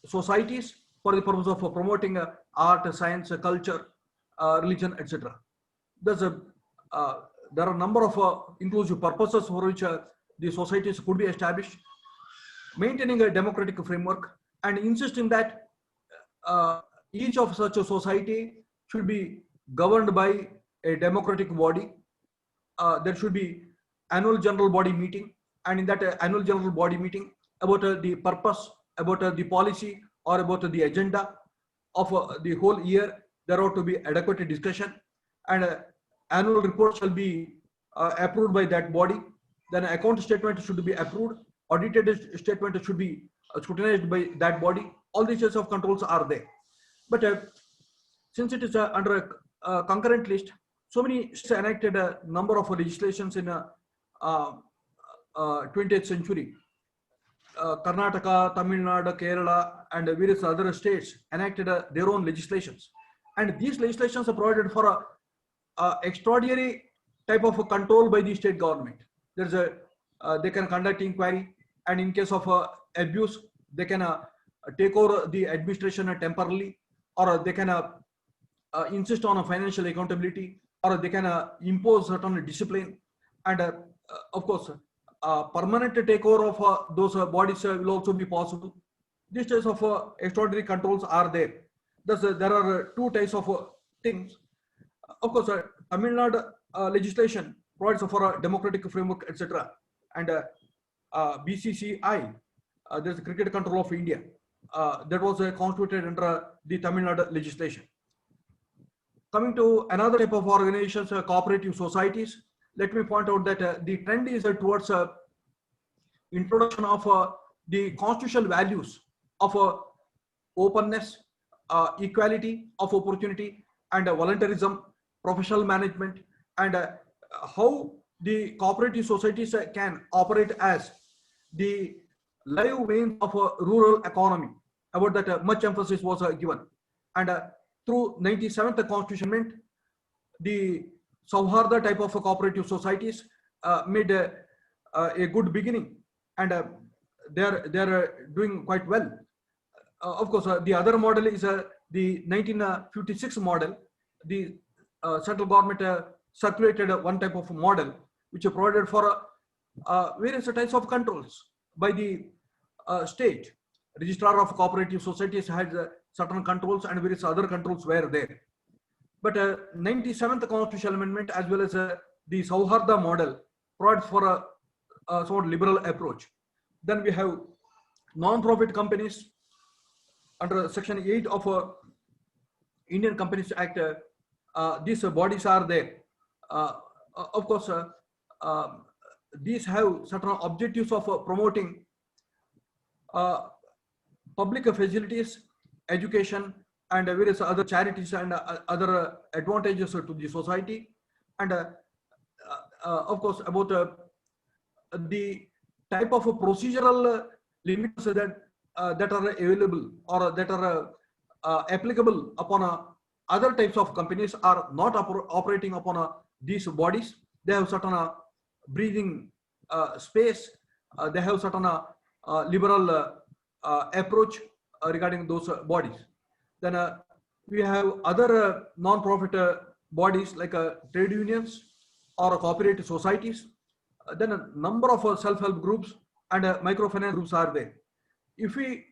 societies for the purpose of promoting art, science, culture, religion, etc. There are a number of inclusive purposes for which the societies could be established, maintaining a democratic framework and insisting that each of such a society should be governed by a democratic body. There should be annual general body meeting, and in that annual general body meeting, about the purpose, about the policy, or about the agenda of the whole year, there ought to be adequate discussion, and annual report shall be approved by that body. Then account statement should be approved, audited statement should be scrutinized by that body. All these types of controls are there. But since it is under a concurrent list, so many states enacted a number of legislations in 20th century. Karnataka, Tamil Nadu, Kerala, and various other states enacted their own legislations. And these legislations are provided for a extraordinary type of control by the state government. There's they can conduct inquiry, and in case of abuse, they can take over the administration temporarily, or they can insist on a financial accountability, or they can impose certain discipline, and of course, permanent takeover of those bodies will also be possible. These types of extraordinary controls are there. Thus, there are two types of things. Of course, Tamil Nadu legislation provides for a democratic framework, etc. And BCCI, there's a cricket control of India, that was constituted under the Tamil Nadu legislation. Coming to another type of organizations, cooperative societies, let me point out that the trend is towards introduction of the constitutional values of openness, equality of opportunity, and voluntarism, professional management, and how the cooperative societies can operate as the live veins of a rural economy. About that, much emphasis was given. And through 97th Constitution Amendment, the Sauharda type of cooperative societies made a good beginning, and they're doing quite well. Of course, the other model is the 1956 model. The central government circulated one type of model which provided for various types of controls by the state. Registrar of cooperative societies had certain controls, and various other controls were there. But 97th Constitutional Amendment, as well as the Sauharda model, provides for a somewhat liberal approach. Then we have non-profit companies under Section 8 of Indian Companies Act. These bodies are there. Of course, these have certain objectives of promoting public facilities, education, and various other charities and other advantages to the society, and of course about the type of procedural limits that are available or that are applicable upon other types of companies are not operating upon these bodies. They have certain breathing space. They have certain liberal approach regarding those bodies. Then we have other non-profit bodies like trade unions or cooperative societies. Then a number of self-help groups and microfinance groups are there. If we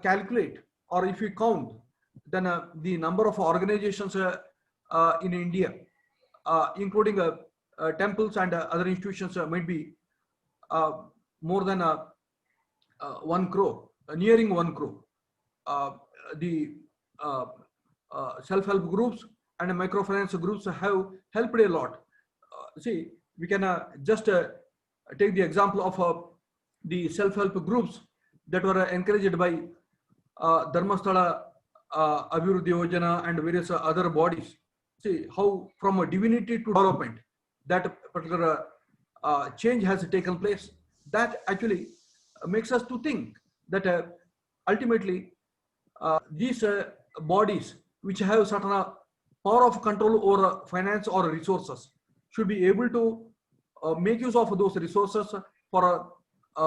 calculate or if we count, then the number of organizations in India, including temples and other institutions, might be more than 1 crore, nearing 1 crore. The self-help groups and microfinance groups have helped a lot. See, we can just take the example of the self-help groups that were encouraged by Dharmasthala Abhiruddhi Yojana and various other bodies. See how from a divinity to development that particular change has taken place. That actually makes us to think that ultimately these bodies which have certain power of control over finance or resources should be able to make use of those resources for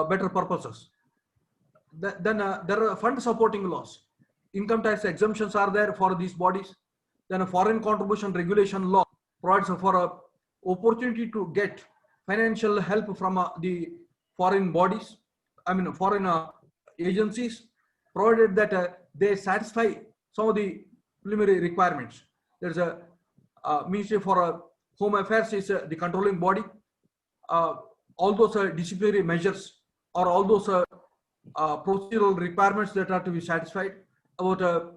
better purposes. Then there are fund supporting laws. Income tax exemptions are there for these bodies. Then a foreign contribution regulation law provides for a opportunity to get financial help from the foreign bodies, I mean foreign agencies, provided that they satisfy some of the preliminary requirements. There's a Ministry for Home Affairs is the controlling body. All those disciplinary measures or all those procedural requirements that are to be satisfied about a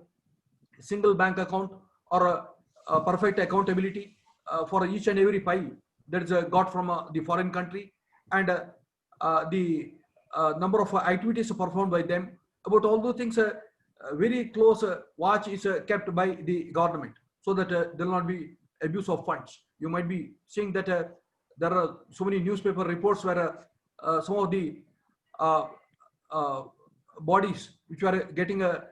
single bank account or a perfect accountability for each and every pie that is got from the foreign country, and the number of activities performed by them. About all those things, very close watch is kept by the government so that there will not be abuse of funds. You might be seeing that there are so many newspaper reports where some of the bodies which were getting a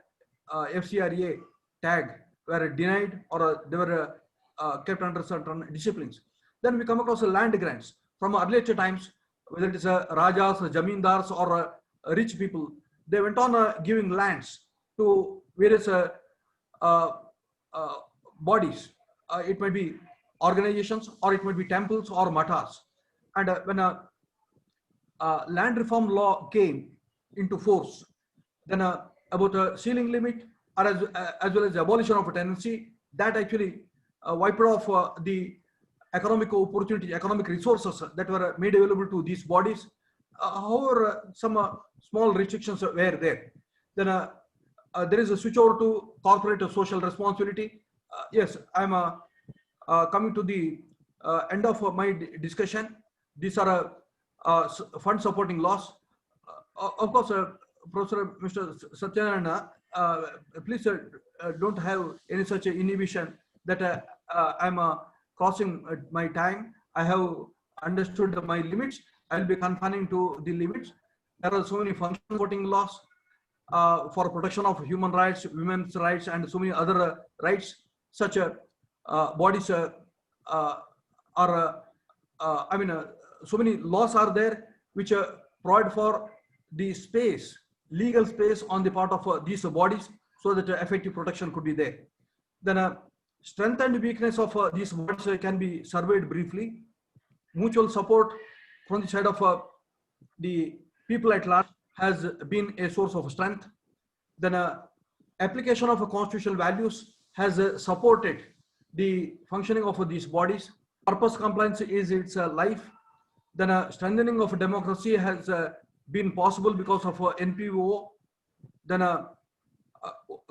FCRA tag were denied or they were kept under certain disciplines. Then we come across land grants from earlier times, whether it is Rajas, Jamindars or rich people. They went on giving lands to various bodies. It might be organizations or it might be temples or matas. And when a land reform law came into force, then about a ceiling limit or as well as the abolition of a tenancy, that actually wiped off the economic opportunity, economic resources that were made available to these bodies. However, some small restrictions were there. Then there is a switch over to corporate social responsibility. Yes, I'm coming to the end of my discussion. These are fund supporting laws. Of course, Professor Mr. Satyanarayana, please don't have any such inhibition that I'm crossing my time. I have understood my limits. I'll be confining to the limits. There are so many function supporting laws for protection of human rights, women's rights, and so many other rights. Such bodies are, so many laws are there which provide for the space, legal space on the part of these bodies so that effective protection could be there. Then strength and weakness of these bodies can be surveyed briefly. Mutual support from the side of the people at large has been a source of strength. Then application of constitutional values has supported the functioning of these bodies. Purpose compliance is its life. Then strengthening of democracy has been possible because of NPVO. Then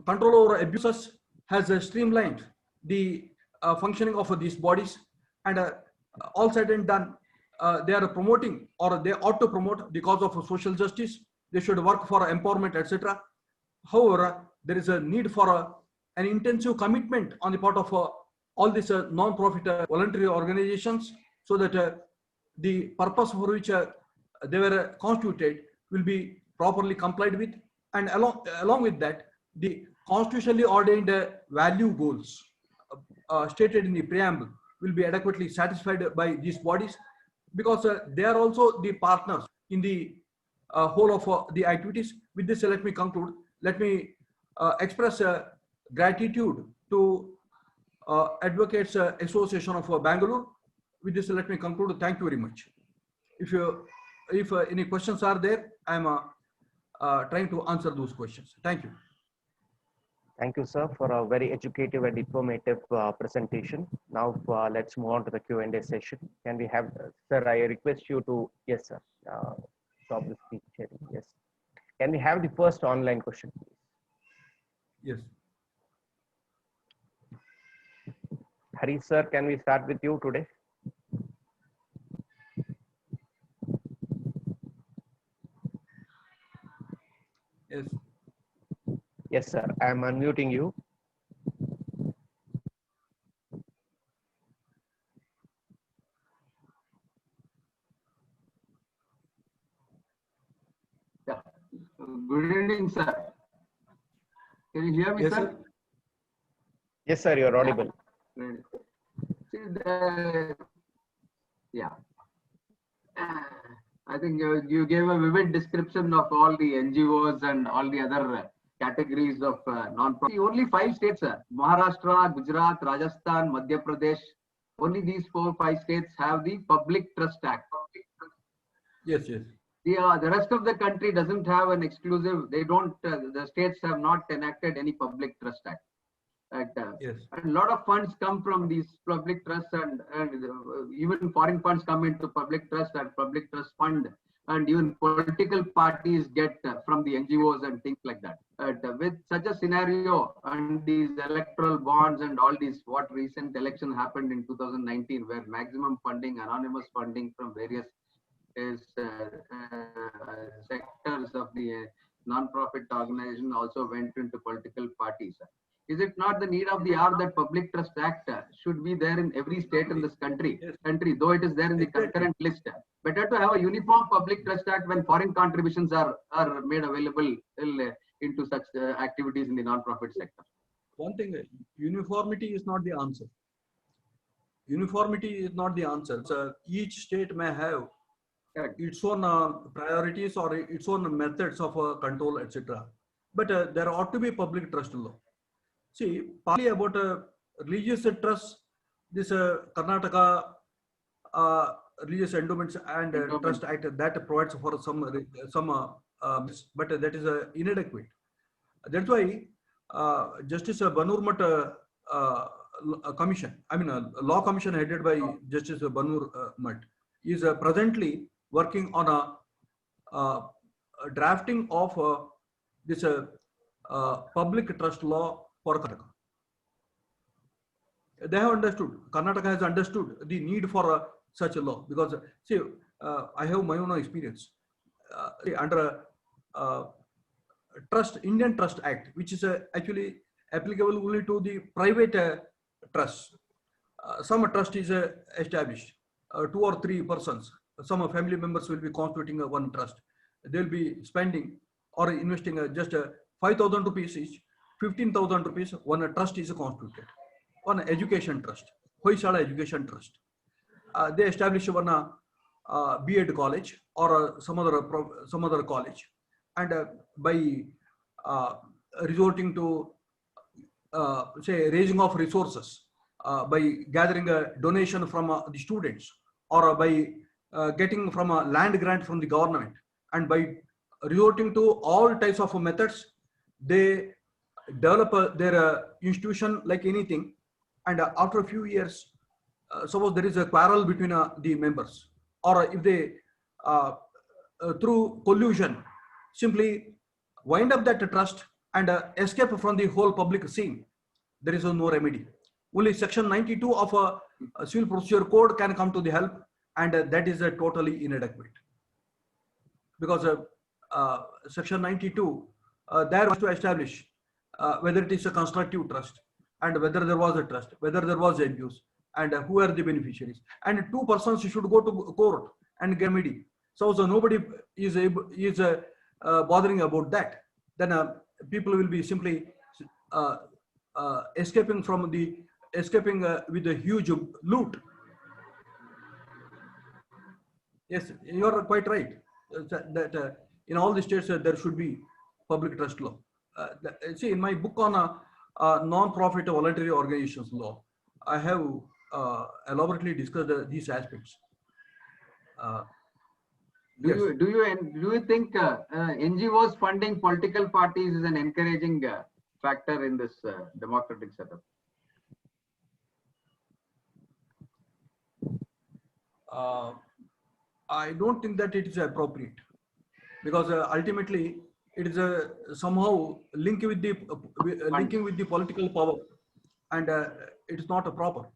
control over abuses has streamlined the functioning of these bodies, and all said and done, they are promoting or they ought to promote the cause of social justice. They should work for empowerment, etc. However, there is a need for an intensive commitment on the part of all these non-profit voluntary organizations, so that the purpose for which they were constituted will be properly complied with, and along with that, the constitutionally ordained value goals stated in the preamble will be adequately satisfied by these bodies, because they are also the partners in the whole of the activities. With this, let me conclude. Let me express gratitude to Advocates Association of Bangalore. With this, let me conclude. Thank you very much. If any questions are there, I am trying to answer those questions. Thank you. Thank you, sir, for a very educative and informative presentation. Now, let's move on to the Q&A session. Can we have, sir, I request you to, yes, sir, stop the speech sharing. Yes. Can we have the first online question, please? Yes. Hari, sir, can we start with you today? Yes. Yes, sir. I am unmuting you. Yeah. Good evening, sir. Can you hear me, Yes, sir? sir. Yes, sir, you are audible. Yeah. Yeah. I think you gave a vivid description of all the NGOs and all the other categories of non-profit. Only 5 states, sir. Maharashtra, Gujarat, Rajasthan, Madhya Pradesh. Only these 4-5 states have the Public Trust Act. Yes, yes. The rest of the country doesn't have an exclusive. They don't. The states have not enacted any Public Trust Act. Yes. And a lot of funds come from these public trusts, and even foreign funds come into public trust and public trust fund, and even political parties get from the NGOs and things like that. With such a scenario and these electoral bonds and all these, what recent election happened in 2019, where maximum funding, anonymous funding from various sectors of the non-profit organization also went into political parties. Is it not the need of the hour that Public Trust Act should be there in every state in this country, Yes. though it is there in the Exactly. concurrent list? Better to have a uniform Public Trust Act when foreign contributions are made available into such activities in the non-profit sector. One thing, uniformity is not the answer. Uniformity is not the answer. So each state may have Correct. its own priorities or its own methods of control, etc. But there ought to be public trust law. See, partly about religious trust, this Karnataka Religious Endowments and Trust Act that provides for but that is inadequate. That's why Justice Banur Commission, I mean a law commission headed by Justice Banur is presently working on a drafting of this public trust law for Karnataka. They have understood, Karnataka has understood the need for such a law, because see, I have my own experience under Indian Trust Act, which is actually applicable only to the private trusts. Some trust is established, 2 or 3 persons, some family members will be constituting one trust. They'll be spending or investing just 5,000 rupees each, 15,000 rupees. One trust is constituted, one education trust, Hoysala Education Trust. They establish one B.Ed college or some other college, and by resorting to say raising of resources, by gathering a donation from the students, or by getting from a land grant from the government, and by resorting to all types of methods, they develop their institution like anything. And after a few years, suppose there is a quarrel between the members, or if they through collusion simply wind up that trust and escape from the whole public scene, there is no remedy. Only section 92 of a civil procedure code can come to the help, and that is totally inadequate, because section 92 there was to establish whether it is a constructive trust and whether there was a trust, whether there was abuse, and who are the beneficiaries. And two persons should go to court and get remedy. So nobody is bothering about that. Then people will be simply uh, escaping with a huge loot. Yes, you are quite right. That in all the states there should be public trust law. See, in my book on non-profit voluntary organizations law, I have elaborately discussed these aspects. Yes. Do you think NGOs funding political parties is an encouraging factor in this democratic setup? I don't think that it is appropriate, because ultimately it is somehow linking with the political power, and it is not proper.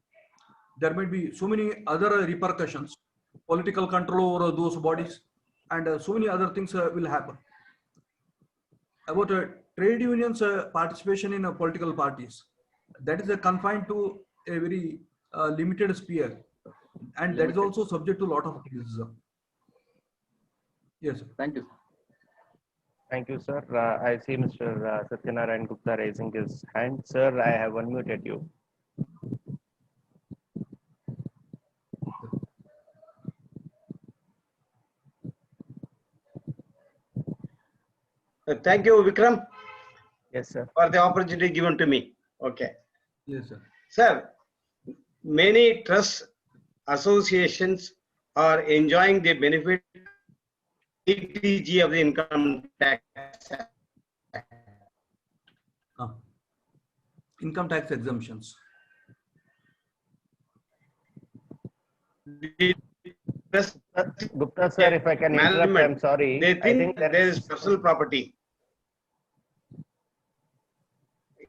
There might be so many other repercussions, political control over those bodies, and so many other things will happen. About trade unions participation in political parties, that is confined to a very limited sphere, and that is also subject to a lot of criticism. Yes, sir. Thank you, sir. Thank you, sir. I see Mr. Satyanarayan Gupta raising his hand. Sir, I have unmuted you. Thank you, Vikram, Yes, sir. for the opportunity given to me. Okay. Yes, sir. Sir, many trust associations are enjoying the benefit ETG of the income tax. Income tax exemptions. The trust Gupta, sir, if I can interrupt, I'm sorry. They I think there there is personal property.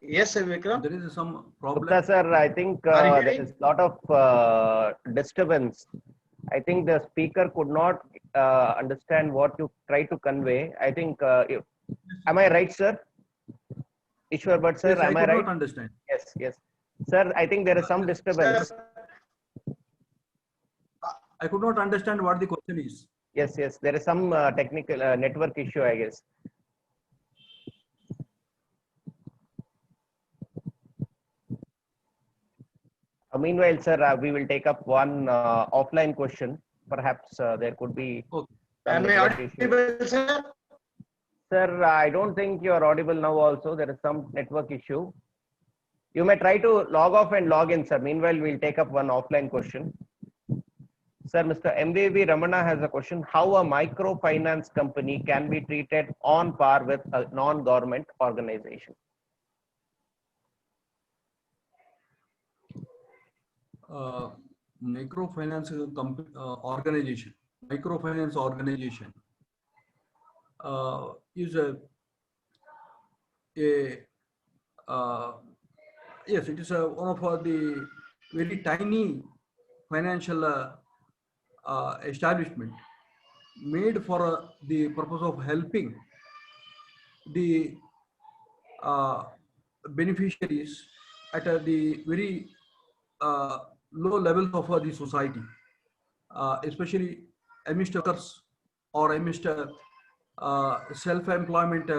Yes, sir, Vikram. There is some problem. Gupta, sir, I think Are you there getting? is a lot of disturbance. I think the speaker could not understand what you try to convey. I think, am I right, sir? Ishwar Bhat, sir, Yes, am I could right? not understand. Yes, yes. Sir, I think there is some disturbance. Sir, I could not understand what the question is. Yes, yes. There is some technical network issue, I guess. Meanwhile, sir, we will take up one offline question. Perhaps there could be Okay. some am I network issue. audible, sir? Sir, I don't think you are audible now also. There is some network issue. You may try to log off and log in, sir. Meanwhile, we'll take up one offline question. Sir, Mr. MVV Ramana has a question. How a microfinance company can be treated on par with a non-government organization? Microfinance organization. Microfinance organization is yes, it is one of the very tiny financial establishment made for the purpose of helping the beneficiaries at the very low levels of the society, especially amidst workers or amidst self-employment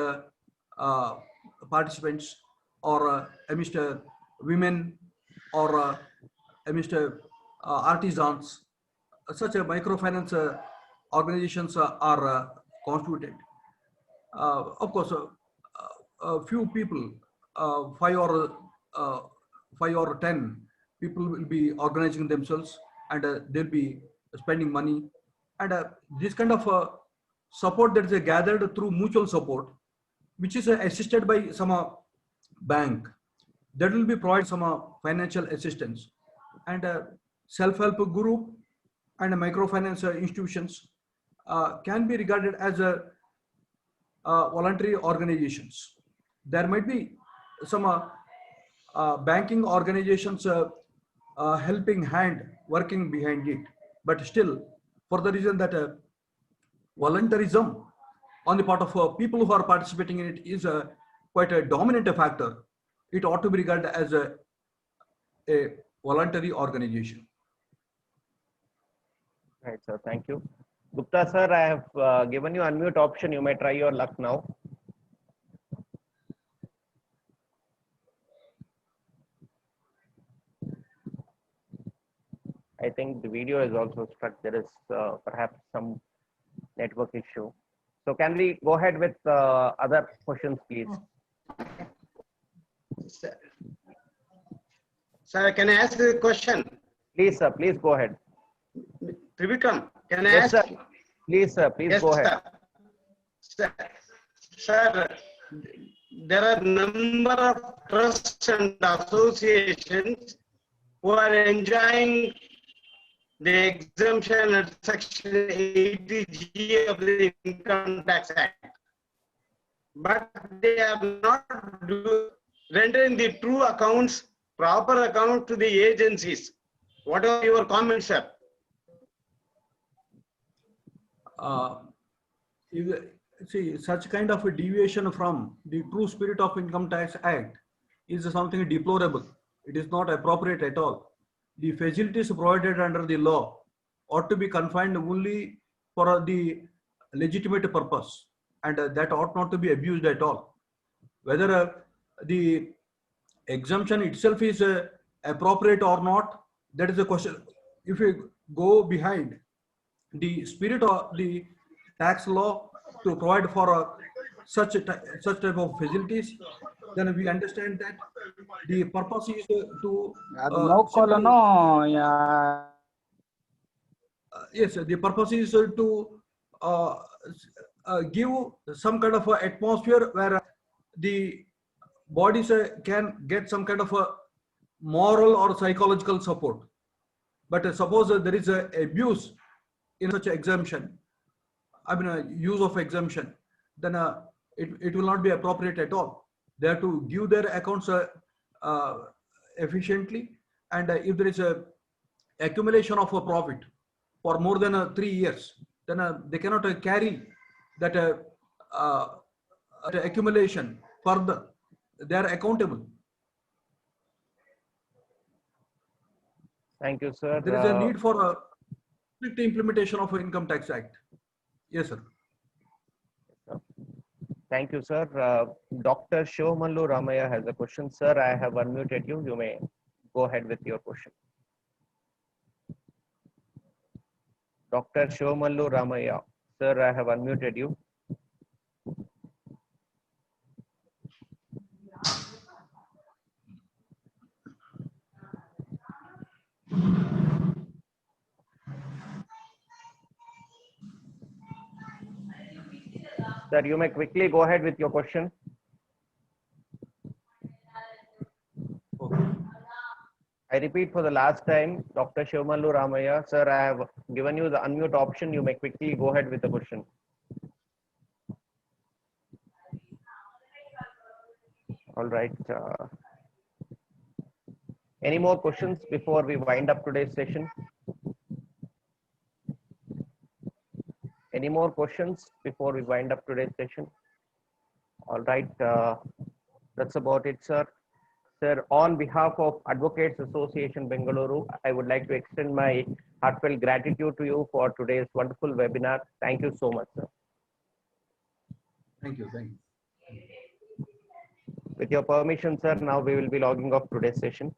participants, or amidst women, or amidst artisans. Such a microfinance organizations are constituted. Of course, a few people, 5 or 10 people will be organizing themselves, and they'll be spending money, and this kind of support that is gathered through mutual support, which is assisted by some bank, that will be provide some financial assistance, and self-help group and microfinance institutions can be regarded as a voluntary organizations. There might be some banking organizations helping hand working behind it, but still, for the reason that voluntarism on the part of people who are participating in it is quite a dominant factor, it ought to be regarded as a voluntary organization. Right, sir. Thank you. Gupta, sir, I have given you unmute option. You may try your luck now. I think the video is also stuck. There is perhaps some network issue. So can we go ahead with other questions, please? Sir, can I ask a question? Please, sir, please go ahead. Trivikram, can I Yes, ask? sir. Please, sir, please Yes, go ahead. sir. Sir, there are number of trusts and associations who are enjoying the exemption at section 80G of the Income Tax Act. But they are not rendering the true accounts, proper account to the agencies. What are your comments, sir? See, such kind of a deviation from the true spirit of Income Tax Act is something deplorable. It is not appropriate at all. The facilities provided under the law ought to be confined only for the legitimate purpose, and that ought not to be abused at all. Whether the exemption itself is appropriate or not, that is a question. If we go behind the spirit of the tax law to provide for such type of facilities, then we understand that the purpose is to simply, yes, the purpose is to give some kind of a atmosphere where the bodies can get some kind of a moral or psychological support. But suppose there is a abuse in such exemption, I mean use of exemption, then it will not be appropriate at all. They have to give their accounts efficiently, and if there is a accumulation of a profit for more than 3 years, then they cannot carry that accumulation further. They are accountable. Thank you, sir. There is a need for a strict implementation of Income Tax Act. Yes, sir. Thank you, sir. Dr. Shivmallu Ramaya has a question. Sir, I have unmuted you. You may go ahead with your question. Dr. Shivmallu Ramaya. Sir, I have unmuted you. Sir, you may quickly go ahead with your question. Okay. I repeat for the last time, Dr. Shivmallu Ramaya, sir, I have given you the unmute option. You may quickly go ahead with the question. All right. Any more questions before we wind up today's session? Any more questions before we wind up today's session? All right. That's about it, sir. Sir, on behalf of Advocates Association Bengaluru, I would like to extend my heartfelt gratitude to you for today's wonderful webinar. Thank you so much, sir. Thank you. Thank you. With your permission, sir, now we will be logging off today's session.